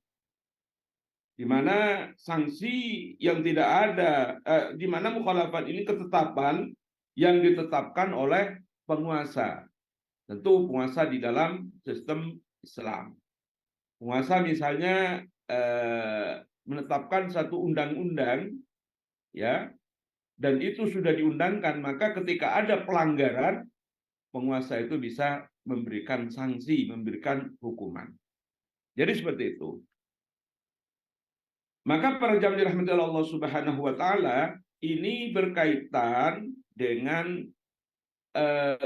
di mana sanksi yang tidak ada, di mana mukhalafat ini ketetapan yang ditetapkan oleh penguasa. Tentu penguasa di dalam sistem Islam. Penguasa misalnya menetapkan satu undang-undang, ya, dan itu sudah diundangkan, maka ketika ada pelanggaran, penguasa itu bisa memberikan sanksi, memberikan hukuman. Jadi seperti itu. Maka para jamaah dirahmati Allah Subhanahu wa taala, ini berkaitan dengan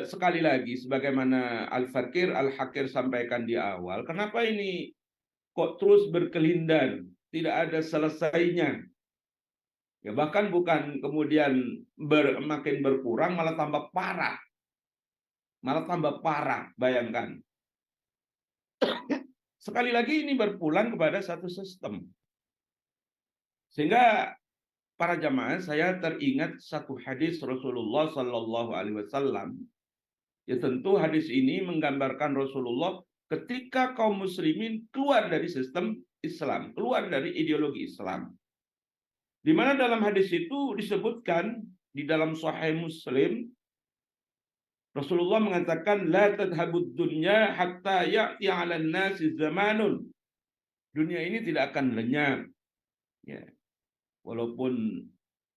sekali lagi sebagaimana Al-Fakir Al-Hakir sampaikan di awal, kenapa ini kok terus berkelindan, tidak ada selesainya. Ya, bahkan bukan kemudian makin berkurang, malah tambah parah. Malah tambah parah, bayangkan. Sekali lagi ini berpulang kepada satu sistem. Sehingga para jamaah, saya teringat satu hadis Rasulullah Sallallahu Alaihi Wasallam. Ya tentu hadis ini menggambarkan Rasulullah ketika kaum muslimin keluar dari sistem Islam, keluar dari ideologi Islam. Di mana dalam hadis itu disebutkan di dalam Sahih Muslim, Rasulullah mengatakan, la tadhabud dunya hatta ya'ti 'alan nasi zamanun. Dunia ini tidak akan lenyap. Ya. Walaupun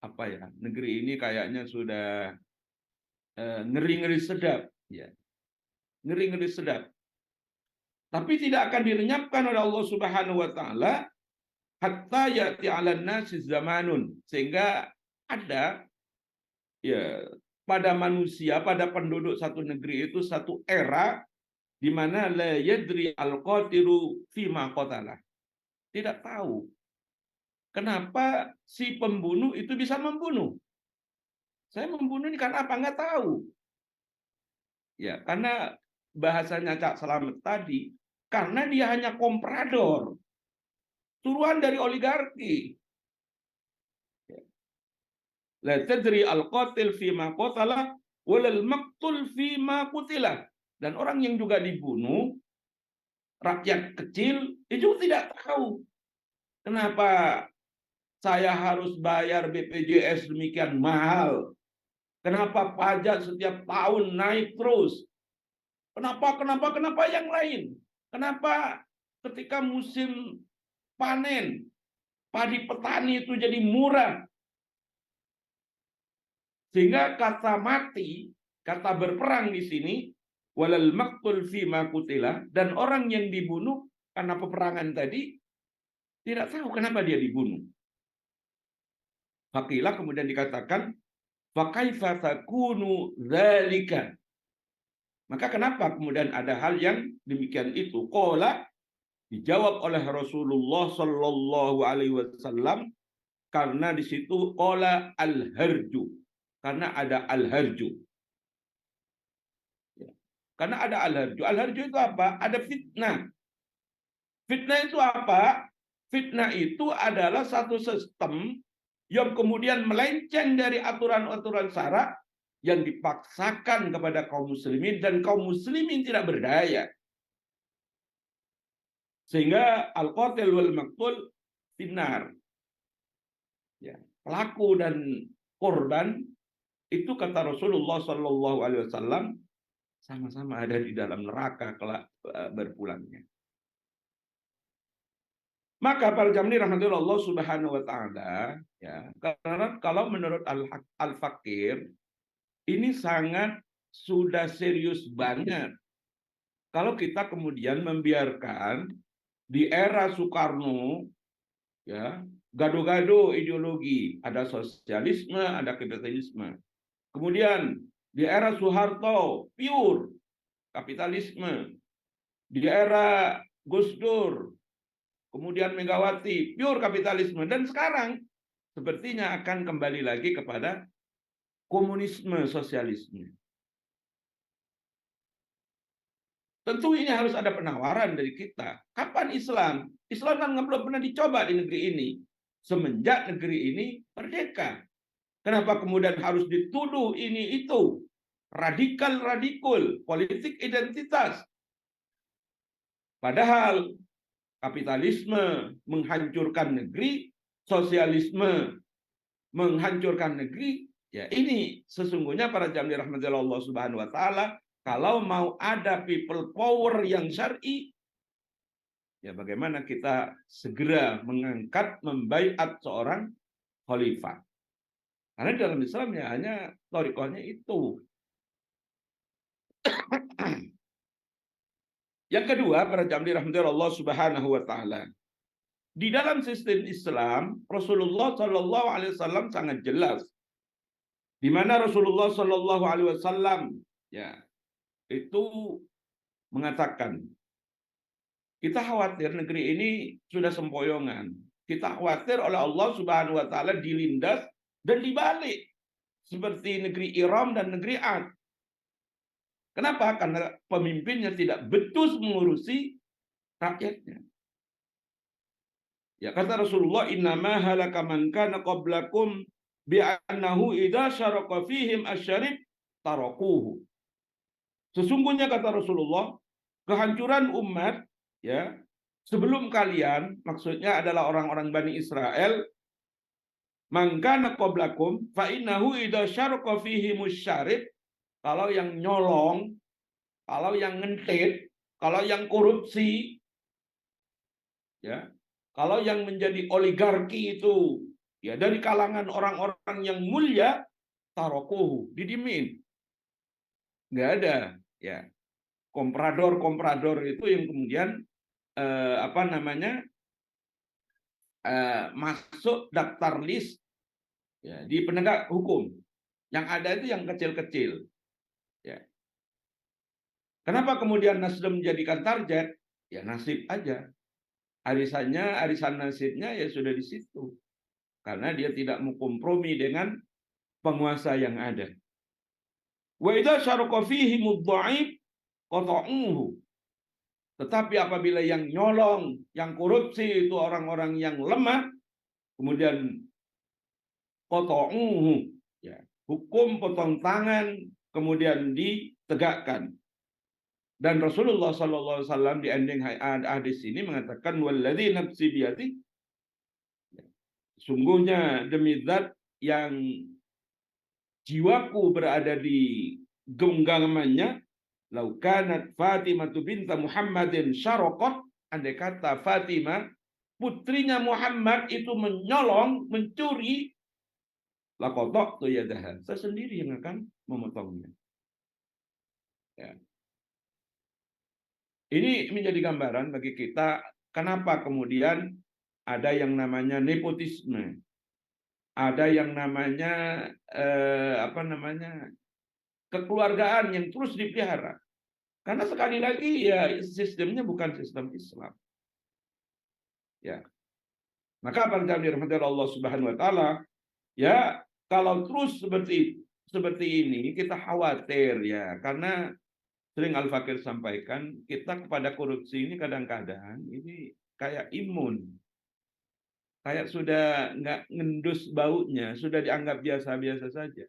apa ya, negeri ini kayaknya sudah ngeri-ngeri sedap, ya. Ngeri-ngeri sedap. Tapi tidak akan dilenyapkan oleh Allah Subhanahu wa taala hatta ya'ti 'alan nasi zamanun, sehingga ada, ya, pada manusia, pada penduduk satu negeri itu satu era di mana la yadri al-qatilu fima qatalah. Tidak tahu kenapa si pembunuh itu bisa membunuh. Saya membunuh ini karena apa? Nggak tahu. Ya, karena bahasanya Cak Selamat tadi, karena dia hanya komprador, suruhan dari oligarki. La tadri al-qatil fima qatala walal maqtul fima qutila. Dan orang yang juga dibunuh, rakyat kecil, itu tidak tahu kenapa saya harus bayar BPJS demikian mahal. Kenapa pajak setiap tahun naik terus? Kenapa yang lain? Kenapa ketika musim panen, padi petani itu jadi murah? Sehingga kata mati, kata berperang di sini, walal maqtul fima qutila, dan orang yang dibunuh karena peperangan tadi tidak tahu kenapa dia dibunuh. Faqilah kemudian dikatakan, fakaifa takunu dzalika. Maka kenapa kemudian ada hal yang demikian itu? Qala, dijawab oleh Rasulullah sallallahu alaihi wasallam, karena di situ qala al-harju. Karena ada al-harju. Karena ada al-harju. Al-harju itu apa? Ada fitnah. Fitnah itu apa? Fitnah itu adalah satu sistem yang kemudian melenceng dari aturan-aturan syara yang dipaksakan kepada kaum muslimin, dan kaum muslimin tidak berdaya. Sehingga al-qatil wal maqtul finnar. Ya, pelaku dan korban itu kata Rasulullah sallallahu alaihi wasallam sama-sama ada di dalam neraka kelak berpulangnya. Maka para jamaah rahmatullah Allah Subhanahu wa taala, ya, karena kalau menurut Al-Fakir ini sangat sudah serius banget. Kalau kita kemudian membiarkan di era Soekarno, ya, gado-gado ideologi, ada sosialisme, ada kapitalisme. Kemudian di era Soeharto pure kapitalisme. Di era Gus Dur, kemudian Megawati pure kapitalisme, dan sekarang sepertinya akan kembali lagi kepada komunisme, sosialisme. Tentu ini harus ada penawaran dari kita. Kapan Islam? Islam kan belum pernah dicoba di negeri ini. Semenjak negeri ini merdeka. Kenapa kemudian harus dituduh ini itu? Radikal-radikul, politik identitas. Padahal kapitalisme menghancurkan negeri, sosialisme menghancurkan negeri. Ya, ini sesungguhnya para jamaah rahmatullah Allah Subhanahu wa taala, kalau mau ada people power yang syar'i, ya bagaimana kita segera mengangkat, membaiat seorang khalifah. Karena dalam Islam ya hanya thariqahnya itu. Yang kedua, para jamaah rahmatullah Allah Subhanahu wa taala, di dalam sistem Islam, Rasulullah Shallallahu alaihi wasallam sangat jelas. Di mana Rasulullah Shallallahu alaihi wasallam ya itu mengatakan, kita khawatir negeri ini sudah sempoyongan. Kita khawatir oleh Allah Subhanahu wa taala dilindas dan dibalik seperti negeri Iram dan negeri Ad. Kenapa? Karena pemimpinnya tidak becus mengurusi rakyatnya. Ya, kata Rasulullah, innama halaka man kana qablakum bi'annahu idza syaraka fihim asyarib tarakuhu. Sesungguhnya kata Rasulullah, kehancuran umat ya sebelum kalian, maksudnya adalah orang-orang Bani Israel, man kana qablakum fa innahu idza syaraka fihim asyarib, kalau yang nyolong, kalau yang ngentit, kalau yang korupsi, ya, kalau yang menjadi oligarki itu ya dari kalangan orang-orang yang mulia, tarokuhu, didimin. Nggak ada, ya. Komprador-komprador itu yang kemudian masuk daftar list ya, di penegak hukum. Yang ada itu yang kecil-kecil. Ya. Kenapa kemudian Nasdem menjadikan target? Ya nasib aja. Arisan nasibnya ya sudah di situ. Karena dia tidak mau kompromi dengan penguasa yang ada. Wa idza syaraqa fihi mudha'if qata'uhu. Tetapi apabila yang nyolong, yang korupsi itu orang-orang yang lemah, kemudian qata'uhu, ya, hukum potong tangan kemudian ditegakkan. Dan Rasulullah SAW di ending hadis ini mengatakan walladzi nafsi biyadi, sungguhnya demi zat yang jiwaku berada di genggamannya, lau kanat Fatimah binta Muhammadin syaraqat, andai kata Fatimah putrinya Muhammad itu menyolong, mencuri, laqata'tu yadaha, saya sendiri yang akan memotongnya. Ya. Ini menjadi gambaran bagi kita kenapa kemudian ada yang namanya nepotisme, ada yang namanya kekeluargaan yang terus dipelihara. Karena sekali lagi ya sistemnya bukan sistem Islam. Ya. Maka para jamaah dirahmati Allah Subhanahu wa taala, ya kalau terus seperti ini kita khawatir ya, karena sering Al-Fakir sampaikan, kita kepada korupsi ini kadang-kadang ini kayak imun. Kayak sudah nggak ngendus baunya, sudah dianggap biasa-biasa saja.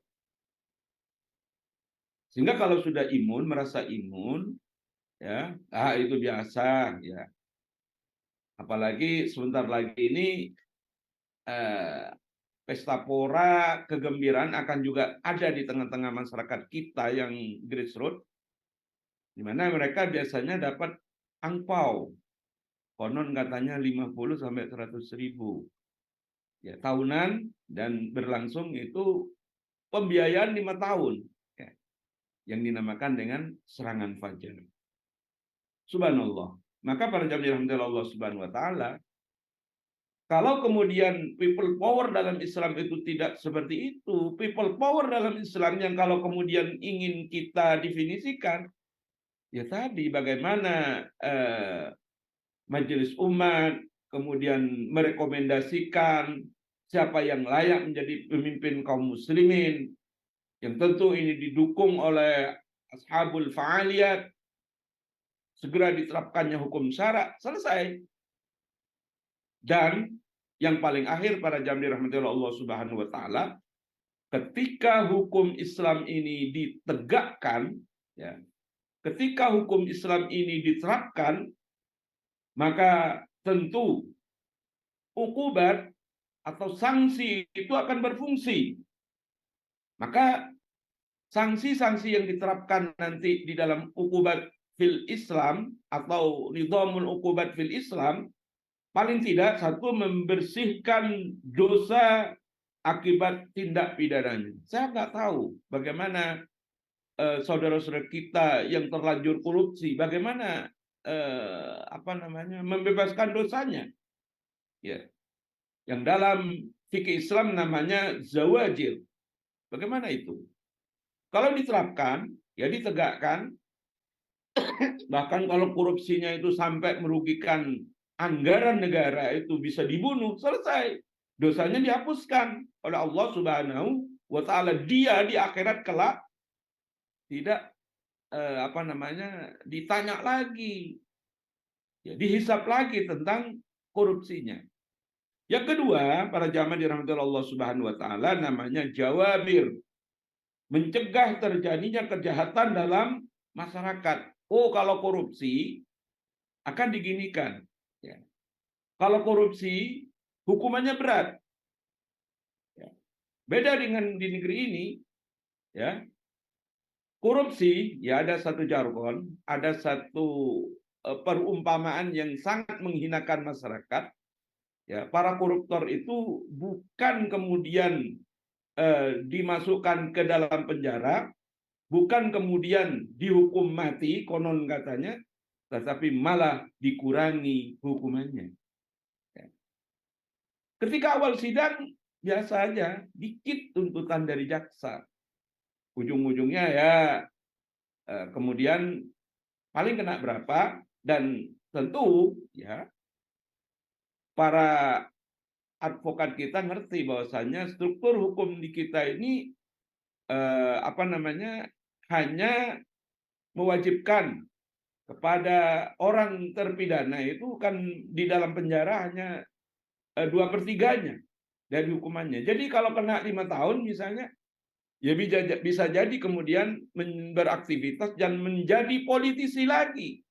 Sehingga kalau sudah imun, merasa imun, ya, itu biasa, ya. Apalagi sebentar lagi ini pesta pora, kegembiraan akan juga ada di tengah-tengah masyarakat kita yang grassroots, di mana mereka biasanya dapat angpau, konon katanya 50 sampai 100 ribu, ya, tahunan, dan berlangsung itu pembiayaan 5 tahun, ya, yang dinamakan dengan serangan fajar. Subhanallah. Maka para jamaah dirahmati Allah Subhanahu wa taala, kalau kemudian people power dalam Islam itu tidak seperti itu, people power dalam Islam yang kalau kemudian ingin kita definisikan, ya tadi bagaimana majelis umat kemudian merekomendasikan siapa yang layak menjadi pemimpin kaum muslimin, yang tentu ini didukung oleh ashabul fa'aliyat, segera diterapkannya hukum syara, selesai. Dan yang paling akhir para jamaah dirahmati Allah Subhanahu wa taala, ketika hukum Islam ini ditegakkan, ya, ketika hukum Islam ini diterapkan, maka tentu ukubat atau sanksi itu akan berfungsi. Maka sanksi-sanksi yang diterapkan nanti di dalam ukubat fil Islam atau nizamul ukubat fil Islam, paling tidak satu membersihkan dosa akibat tindak pidananya. Saya nggak tahu bagaimana saudara-saudara kita yang terlanjur korupsi, bagaimana membebaskan dosanya, ya, yang dalam fikih Islam namanya zawajir. Bagaimana itu? Kalau diterapkan, ya ditegakkan, bahkan kalau korupsinya itu sampai merugikan anggaran negara, itu bisa dibunuh, selesai, dosanya dihapuskan oleh Allah Subhanahu wa taala. Dia di akhirat kelak tidak ditanya lagi, ya, dihisap lagi tentang korupsinya. Yang kedua, para jamaah dirahmati Allah Subhanahu wa taala, namanya jawabir, mencegah terjadinya kejahatan dalam masyarakat. Oh, kalau korupsi akan diginikan, ya. Kalau korupsi hukumannya berat, ya. Beda dengan di negeri ini, ya. Korupsi, ya, ada satu jargon, ada satu perumpamaan yang sangat menghinakan masyarakat. Ya, para koruptor itu bukan kemudian dimasukkan ke dalam penjara, bukan kemudian dihukum mati konon katanya, tetapi malah dikurangi hukumannya. Ya. Ketika awal sidang biasa aja, dikit tuntutan dari jaksa. Ujung-ujungnya ya kemudian paling kena berapa, dan tentu ya para advokat kita ngerti bahwasannya struktur hukum di kita ini hanya mewajibkan kepada orang terpidana itu kan di dalam penjara hanya 2/3-nya dari hukumannya. Jadi kalau kena 5 tahun misalnya, ya bisa jadi kemudian beraktivitas dan menjadi politisi lagi.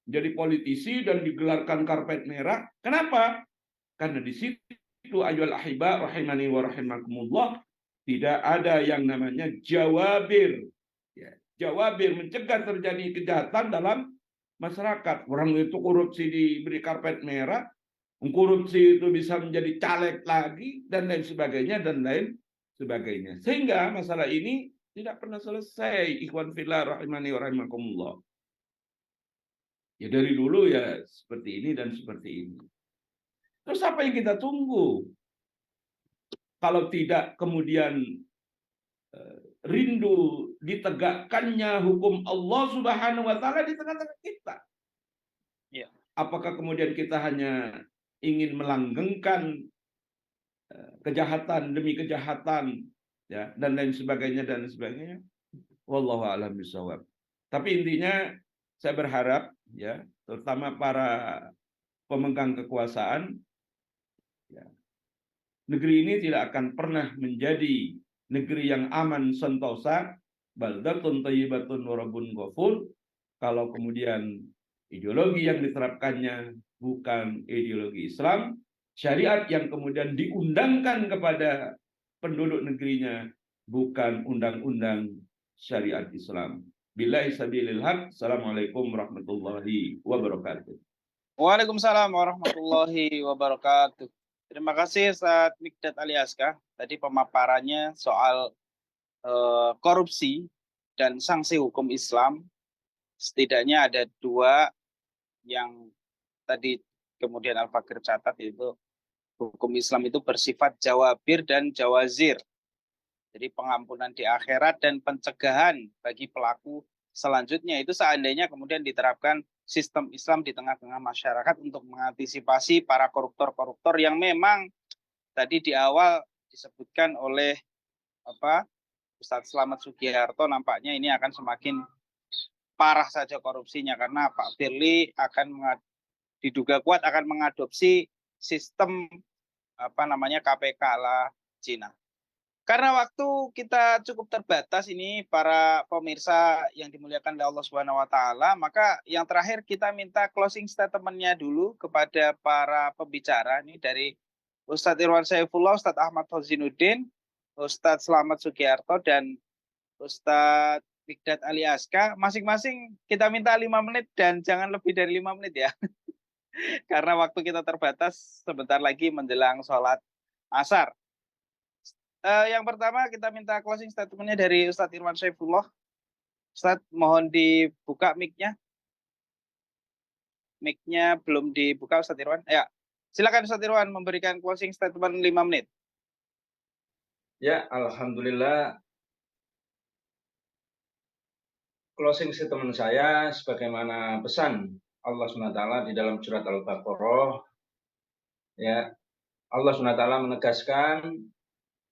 Jadi politisi dan digelarkan karpet merah. Kenapa? Karena di situ ayyuhal ahibba rahimani wa rahimakumullah, tidak ada yang namanya jawabir. Ya, jawabir mencegah terjadi kejahatan dalam masyarakat. Orang itu korupsi diberi karpet merah, korupsi itu bisa menjadi caleg lagi, dan lain sebagainya, dan lain sebagainya. Sehingga masalah ini tidak pernah selesai, ikhwan fillah rahimani wa rahimakumullah. Ya dari dulu ya seperti ini dan seperti ini. Terus apa yang kita tunggu? Kalau tidak kemudian rindu ditegakkannya hukum Allah Subhanahu wa taala di tengah-tengah kita. Ya. Apakah kemudian kita hanya ingin melanggengkan kejahatan demi kejahatan, ya, dan lain sebagainya dan sebagainya? Wallahu a'lam bishawab. Tapi intinya saya berharap, ya, terutama para pemegang kekuasaan, ya, negeri ini tidak akan pernah menjadi negeri yang aman sentosa, baldatun thayyibatun wa rabbun ghafur, kalau kemudian ideologi yang diterapkannya bukan ideologi Islam, syariat yang kemudian diundangkan kepada penduduk negerinya bukan undang-undang syariat Islam. Billahi sabilil haq. Assalamualaikum warahmatullahi wabarakatuh. Waalaikumsalam warahmatullahi wabarakatuh. Terima kasih Ustaz Mikdad Aliaska. Tadi pemaparannya soal korupsi dan sanksi hukum Islam. Setidaknya ada 2 yang tadi kemudian Al-Fakir catat, yaitu hukum Islam itu bersifat jawabir dan jawazir. Jadi pengampunan di akhirat dan pencegahan bagi pelaku selanjutnya. Itu seandainya kemudian diterapkan sistem Islam di tengah-tengah masyarakat untuk mengantisipasi para koruptor-koruptor yang memang tadi di awal disebutkan oleh Ustadz Slamet Sugiharto, nampaknya ini akan semakin parah saja korupsinya karena Pak Firly akan diduga kuat akan mengadopsi sistem KPK ala Cina. Karena waktu kita cukup terbatas ini para pemirsa yang dimuliakan oleh Allah Subhanahu wa taala, maka yang terakhir kita minta closing statement-nya dulu kepada para pembicara ini dari Ustadz Irwan Saifullah, Ustadz Ahmad Khozinuddin, Ustadz Slamet Sugiharto dan Ustadz Mikdad Aliaska. Masing-masing kita minta 5 menit dan jangan lebih dari 5 menit ya. Karena waktu kita terbatas, sebentar lagi menjelang sholat asar. Yang pertama kita minta closing statement-nya dari Ustadz Irwan Saifullah. Ustadz, mohon dibuka mic-nya. Mic-nya belum dibuka Ustadz Irwan. Ya, silakan Ustadz Irwan memberikan closing statement 5 menit. Ya, alhamdulillah. Closing statement saya sebagaimana pesan Allah SWT di dalam surat Al-Baqarah. Ya, Allah SWT menegaskan,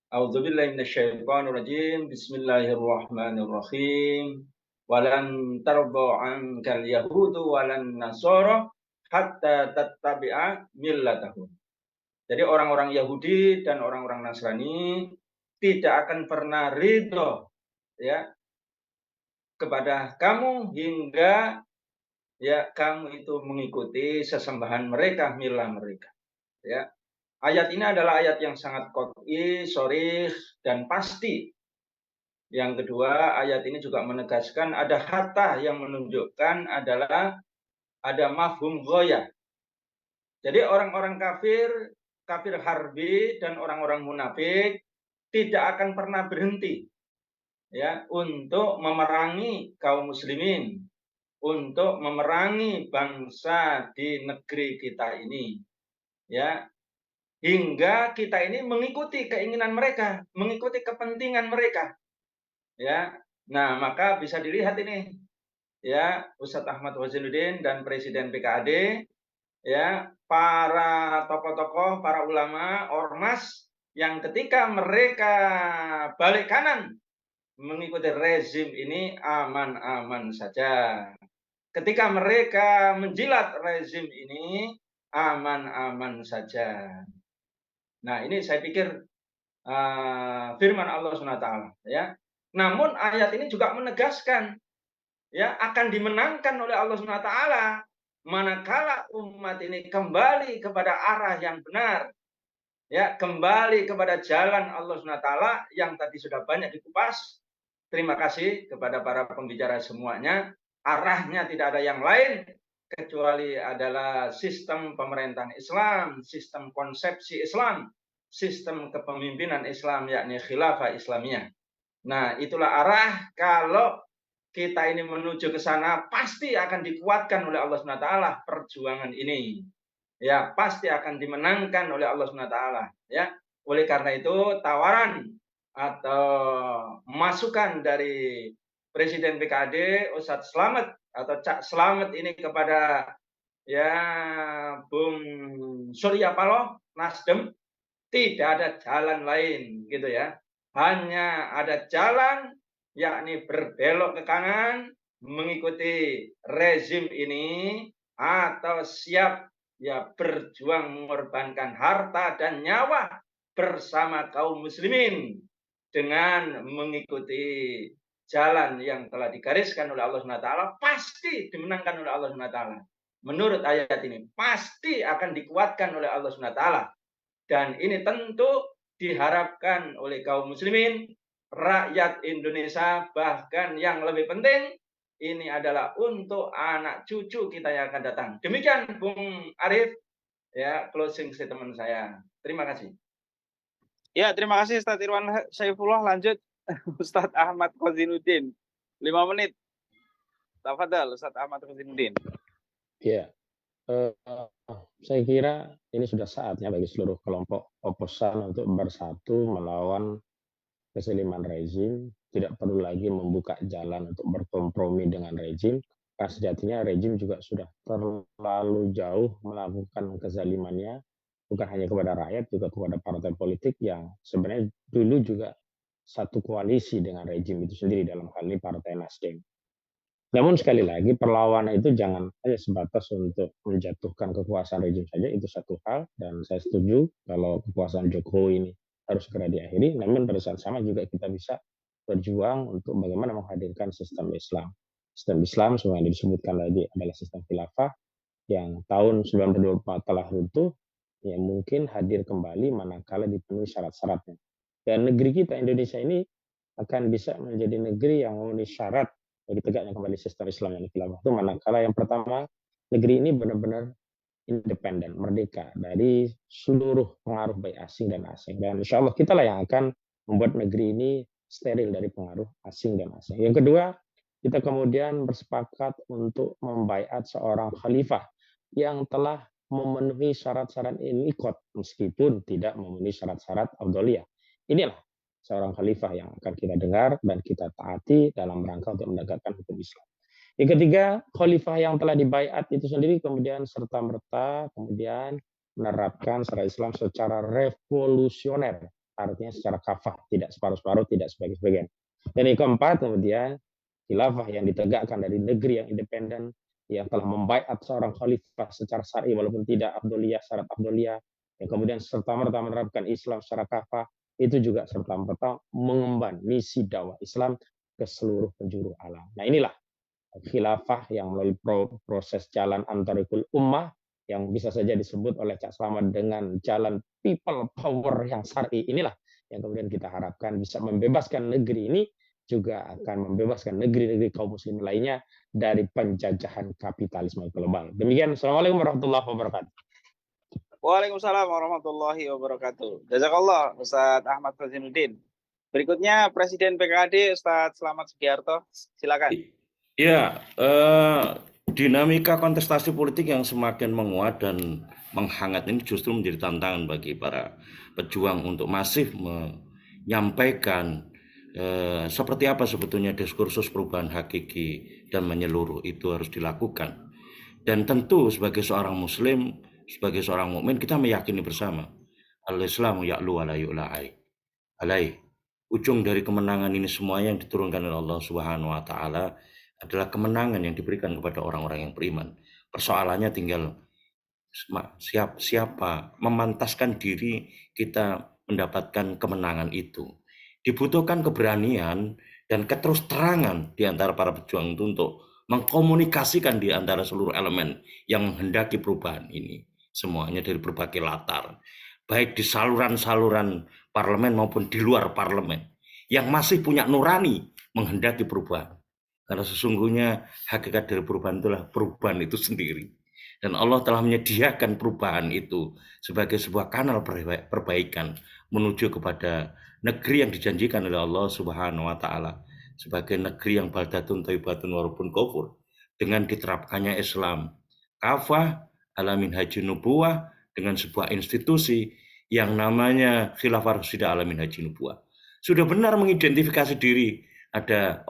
A'udzubillahi minasyaitonirrajim. Bismillahirrahmanirrahim. Walan tarda 'ankal yahudu walan nasara hatta tattabi'a millatahum. Jadi orang-orang Yahudi dan orang-orang Nasrani tidak akan pernah ridho, ya, kepada kamu hingga, ya, kamu itu mengikuti sesembahan mereka, milah mereka. Ya. Ayat ini adalah ayat yang sangat qat'i, sharih, dan pasti. Yang kedua, ayat ini juga menegaskan ada hatta yang menunjukkan adalah ada mafhum ghayah. Jadi orang-orang kafir harbi dan orang-orang munafik tidak akan pernah berhenti, ya, untuk memerangi kaum muslimin, untuk memerangi bangsa di negeri kita ini, ya, hingga kita ini mengikuti keinginan mereka, mengikuti kepentingan mereka, ya. Nah, maka bisa dilihat ini, ya, Ustadz Ahmad Khozinuddin dan Presiden BKAD, ya, para tokoh-tokoh, para ulama, ormas yang ketika mereka balik kanan mengikuti rezim ini aman-aman saja. Ketika mereka menjilat rezim ini aman-aman saja. Nah, ini saya pikir firman Allah SWT, ya. Namun ayat ini juga menegaskan, ya, akan dimenangkan oleh Allah SWT manakala umat ini kembali kepada arah yang benar, ya, kembali kepada jalan Allah SWT yang tadi sudah banyak dikupas. Terima kasih kepada para pembicara semuanya. Arahnya tidak ada yang lain kecuali adalah sistem pemerintahan Islam, sistem konsepsi Islam, sistem kepemimpinan Islam, yakni khilafah Islamiyah. Nah, itulah arah. Kalau kita ini menuju ke sana, pasti akan dikuatkan oleh Allah SWT perjuangan ini. Ya, pasti akan dimenangkan oleh Allah SWT. Ya, oleh karena itu tawaran atau masukan dari Presiden PKAD Ustadz Slamet atau Cak Slamet ini kepada, ya, Bung Surya Paloh Nasdem, tidak ada jalan lain, gitu ya. Hanya ada jalan, yakni berbelok ke kanan mengikuti rezim ini, atau siap, ya, berjuang mengorbankan harta dan nyawa bersama kaum muslimin dengan mengikuti jalan yang telah digariskan oleh Allah SWT, pasti dimenangkan oleh Allah SWT. Menurut ayat ini, pasti akan dikuatkan oleh Allah SWT. Dan ini tentu diharapkan oleh kaum muslimin, rakyat Indonesia, bahkan yang lebih penting, ini adalah untuk anak cucu kita yang akan datang. Demikian Bung Arif, ya, closing statement saya. Terima kasih. Ya, terima kasih Ustadz Irwan Saifullah. Lanjut Ustadz Ahmad Khozinuddin. 5 menit. Tafadhal Ustadz Ahmad Khozinuddin. Ya, saya kira ini sudah saatnya bagi seluruh kelompok oposan untuk bersatu melawan kezaliman rezim. Tidak perlu lagi membuka jalan untuk berkompromi dengan rezim, karena sejatinya rezim juga sudah terlalu jauh melakukan kezalimannya, bukan hanya kepada rakyat, juga kepada partai politik yang sebenarnya dulu juga satu koalisi dengan rezim itu sendiri, dalam hal ini Partai Nasdem. Namun sekali lagi perlawanan itu jangan hanya sebatas untuk menjatuhkan kekuasaan rezim saja, itu satu hal, dan saya setuju kalau kekuasaan Jokowi ini harus segera diakhiri. Namun pada saat sama juga kita bisa berjuang untuk bagaimana menghadirkan sistem Islam. Sistem Islam semua yang disebutkan tadi adalah sistem khilafah yang tahun 1924 telah runtuh, yang mungkin hadir kembali manakala dipenuhi syarat-syaratnya. Dan negeri kita Indonesia ini akan bisa menjadi negeri yang memenuhi syarat bagi tegaknya kembali sistem Islam yang khilafah itu manakala yang pertama, negeri ini benar-benar independen, merdeka dari seluruh pengaruh baik asing dan asing. Dan insya Allah kita lah yang akan membuat negeri ini steril dari pengaruh asing dan asing. Yang kedua, kita kemudian bersepakat untuk membaiat seorang khalifah yang telah memenuhi syarat-syarat inikot meskipun tidak memenuhi syarat-syarat afdholiyah. Inilah seorang khalifah yang akan kita dengar dan kita taati dalam rangka untuk menegakkan hukum Islam. Yang ketiga, khalifah yang telah dibaiat itu sendiri kemudian serta-merta kemudian menerapkan syariat Islam secara revolusioner, artinya secara kafah, tidak separuh-separuh, tidak sebagian-sebagian. Dan yang keempat, kemudian khilafah yang ditegakkan dari negeri yang independen, yang telah membaiat seorang khalifah secara syar'i walaupun tidak afdholiyah, syarat afdholiyah, yang kemudian serta-merta menerapkan Islam secara kafah, itu juga serta-merta mengemban misi dakwah Islam ke seluruh penjuru alam. Nah, inilah khilafah yang melalui proses jalan antarikul ummah yang bisa saja disebut oleh Cak Slamet dengan jalan people power yang syar'i. Inilah yang kemudian kita harapkan bisa membebaskan negeri ini, juga akan membebaskan negeri-negeri kaum muslim lainnya dari penjajahan kapitalisme global. Demikian, Assalamualaikum warahmatullahi wabarakatuh. Waalaikumsalam warahmatullahi wabarakatuh. Jazakallah Ustadz Ahmad Khozinuddin. Berikutnya Presiden PKAD Ustadz Slamet Sugiharto. Silakan. Ya, dinamika kontestasi politik yang semakin menguat dan menghangat ini justru menjadi tantangan bagi para pejuang untuk masif menyampaikan seperti apa sebetulnya diskursus perubahan hakiki dan menyeluruh itu harus dilakukan. Dan tentu sebagai seorang muslim, sebagai seorang mukmin, kita meyakini bersama Al-Islamu ya'lu wa la yu'la alaih. Ujung dari kemenangan ini semua yang diturunkan oleh Allah Subhanahu wa taala adalah kemenangan yang diberikan kepada orang-orang yang beriman. Persoalannya tinggal siapa memantaskan diri kita mendapatkan kemenangan itu. Dibutuhkan keberanian dan keterus-terangan di antara para pejuang itu untuk mengkomunikasikan di antara seluruh elemen yang menghendaki perubahan ini. Semuanya dari berbagai latar, baik di saluran-saluran parlemen maupun di luar parlemen, yang masih punya nurani menghendaki perubahan. Karena sesungguhnya hakikat dari perubahan itulah perubahan itu sendiri. Dan Allah telah menyediakan perubahan itu sebagai sebuah kanal perbaikan menuju kepada negeri yang dijanjikan oleh Allah Subhanahu wa taala sebagai negeri yang baldatun thayyibatun walaupun kufur, dengan diterapkannya Islam kafah ala minhajin nubuwah, dengan sebuah institusi yang namanya Khilafah Rasyyidah ala minhajin nubuwah. Sudah benar mengidentifikasi diri, ada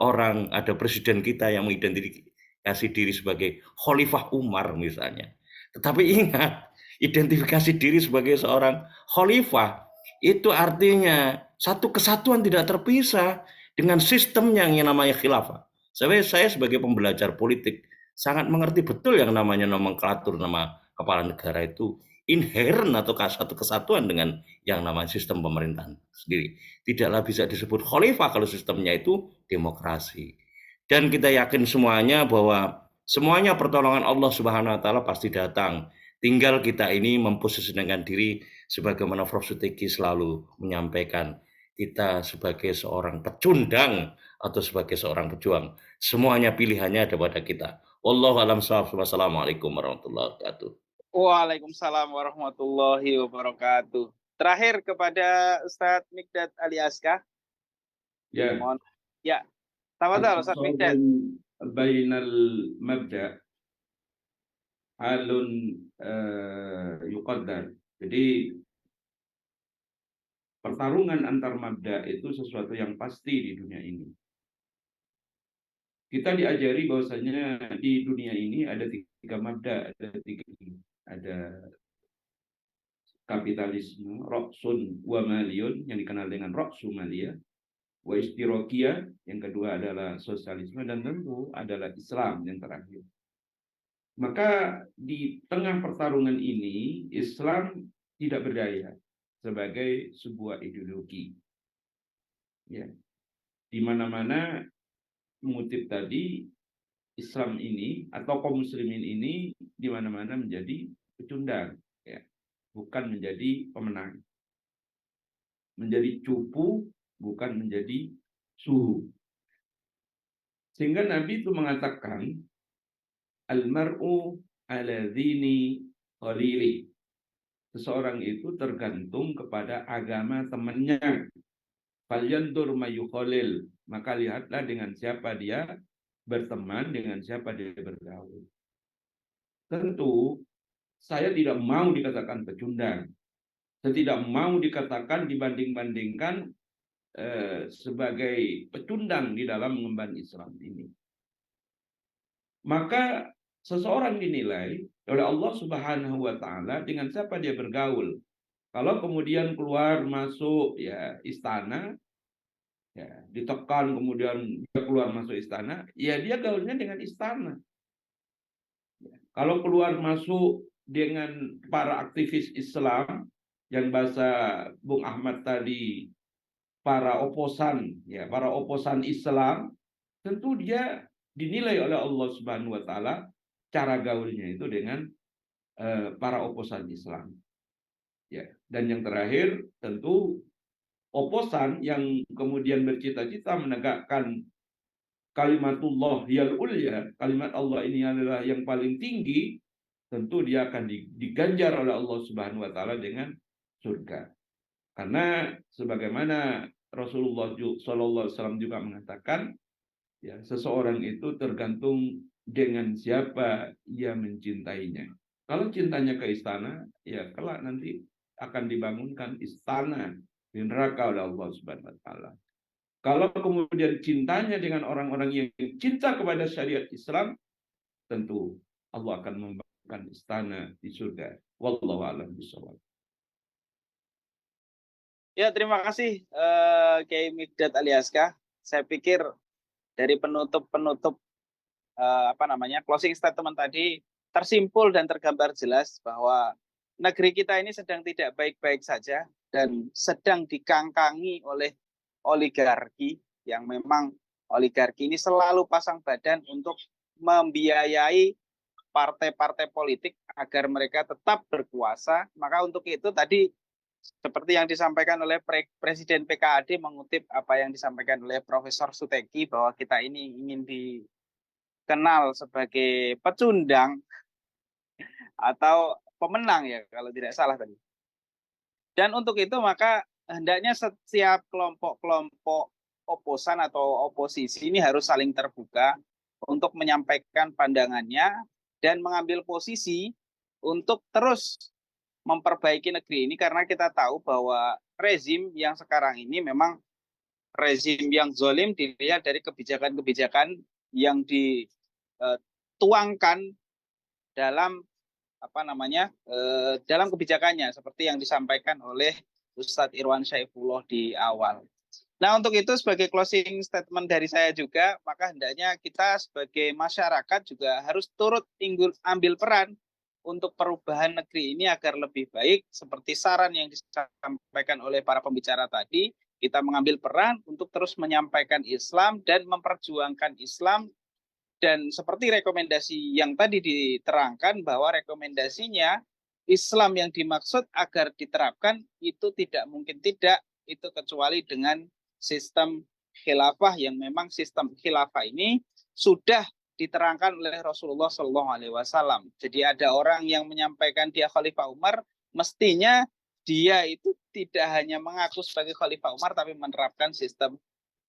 presiden kita yang mengidentifikasi diri sebagai Khalifah Umar misalnya. Tetapi ingat, identifikasi diri sebagai seorang khalifah itu artinya satu kesatuan tidak terpisah dengan sistem yang namanya khilafah. Saya sebagai pembelajar politik sangat mengerti betul yang namanya nomenklatur nama kepala negara itu inherent atau satu kesatuan dengan yang namanya sistem pemerintahan sendiri. Tidaklah bisa disebut khalifah kalau sistemnya itu demokrasi. Dan kita yakin semuanya bahwa semuanya pertolongan Allah Subhanahu wa taala pasti datang. Tinggal kita ini memposisikan diri sebagaimana Prof. Suteki selalu menyampaikan, kita sebagai seorang pecundang atau sebagai seorang pejuang. Semuanya pilihannya ada pada kita. Wallahu a'lam shawab. Wassalamualaikum warahmatullahi wabarakatuh. Waalaikumsalam warahmatullahi wabarakatuh. Terakhir kepada Ustadz Mikdad Ali Aska. Ya. Mohon. Ya. Tafadhal Ustadz Mikdad. Bainal mabda halun yuqaddar. Jadi pertarungan antar mabda itu sesuatu yang pasti di dunia ini. Kita diajari bahwasanya di dunia ini ada tiga mabda, ada kapitalisme, roksun wa maliyun yang dikenal dengan roksu maliyah, wa istirokiyah yang kedua adalah sosialisme, dan tentu adalah Islam yang terakhir. Maka di tengah pertarungan ini Islam tidak berdaya sebagai sebuah ideologi. Ya. Di mana-mana mengutip tadi, Islam ini atau kaum muslimin ini di mana-mana menjadi pecundang, ya. Bukan menjadi pemenang. Menjadi cupu, bukan menjadi suhu. Sehingga Nabi itu mengatakan, Al-mar'u ala dini khalili. Seseorang itu tergantung kepada agama temannya. Falyandur mayukhalil. Maka lihatlah dengan siapa dia berteman, dengan siapa dia bergaul. Tentu, saya tidak mau dikatakan pecundang. Saya tidak mau dikatakan dibanding-bandingkan sebagai pecundang di dalam mengemban Islam ini. Maka seseorang dinilai oleh Allah Subhanahu wa taala dengan siapa dia bergaul. Kalau kemudian keluar masuk ya istana, ya ditekan kemudian dia keluar masuk istana, ya dia gaulnya dengan istana. Kalau keluar masuk dengan para aktivis Islam yang bahasa Bung Ahmad tadi para oposan, ya para oposan Islam, tentu dia dinilai oleh Allah Subhanahu wa taala cara gaulnya itu dengan para oposan Islam. Ya, dan yang terakhir tentu oposan yang kemudian bercita-cita menegakkan kalimatullah yal ulya, kalimat Allah ini adalah yang paling tinggi, tentu dia akan diganjar oleh Allah Subhanahu wa taala dengan surga. Karena sebagaimana Rasulullah SAW juga mengatakan, ya, seseorang itu tergantung dengan siapa ia mencintainya. Kalau cintanya ke istana, ya kelak nanti akan dibangunkan istana di neraka oleh Allah Subhanahu wa taala. Kalau kemudian cintanya dengan orang-orang yang cinta kepada syariat Islam, tentu Allah akan membangunkan istana di surga. Wallahu a'lam bishawab. Ya, terima kasih Kiai Mikdad Aliaska. Saya pikir dari penutup closing statement tadi tersimpul dan tergambar jelas bahwa negeri kita ini sedang tidak baik-baik saja dan sedang dikangkangi oleh oligarki yang memang oligarki ini selalu pasang badan untuk membiayai partai-partai politik agar mereka tetap berkuasa. Maka untuk itu tadi seperti yang disampaikan oleh Presiden PKAD mengutip apa yang disampaikan oleh Profesor Suteki bahwa kita ini ingin dikenal sebagai pecundang atau pemenang ya kalau tidak salah tadi. Dan untuk itu maka hendaknya setiap kelompok-kelompok oposan atau oposisi ini harus saling terbuka untuk menyampaikan pandangannya dan mengambil posisi untuk terus memperbaiki negeri ini karena kita tahu bahwa rezim yang sekarang ini memang rezim yang zalim dilihat dari kebijakan-kebijakan yang dituangkan dalam dalam kebijakannya seperti yang disampaikan oleh Ustadz Irwan Saifullah di awal. Nah, untuk itu sebagai closing statement dari saya juga, maka hendaknya kita sebagai masyarakat juga harus turut ambil peran untuk perubahan negeri ini agar lebih baik, seperti saran yang disampaikan oleh para pembicara tadi, kita mengambil peran untuk terus menyampaikan Islam dan memperjuangkan Islam. Dan seperti rekomendasi yang tadi diterangkan bahwa rekomendasinya Islam yang dimaksud agar diterapkan itu tidak mungkin tidak, itu kecuali dengan sistem khilafah yang memang sistem khilafah ini sudah diterangkan oleh Rasulullah SAW. Jadi ada orang yang menyampaikan dia Khalifah Umar, mestinya dia itu tidak hanya mengaku sebagai Khalifah Umar, tapi menerapkan sistem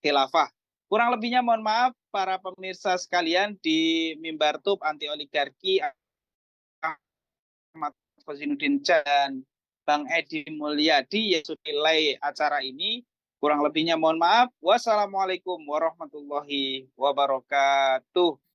khilafah. Kurang lebihnya mohon maaf para pemirsa sekalian di Mimbar Tub Anti Oligarki, Ahmad Khozinuddin dan Bang Edi Mulyadi yang sudah nilai acara ini. Kurang lebihnya mohon maaf. Wassalamualaikum warahmatullahi wabarakatuh.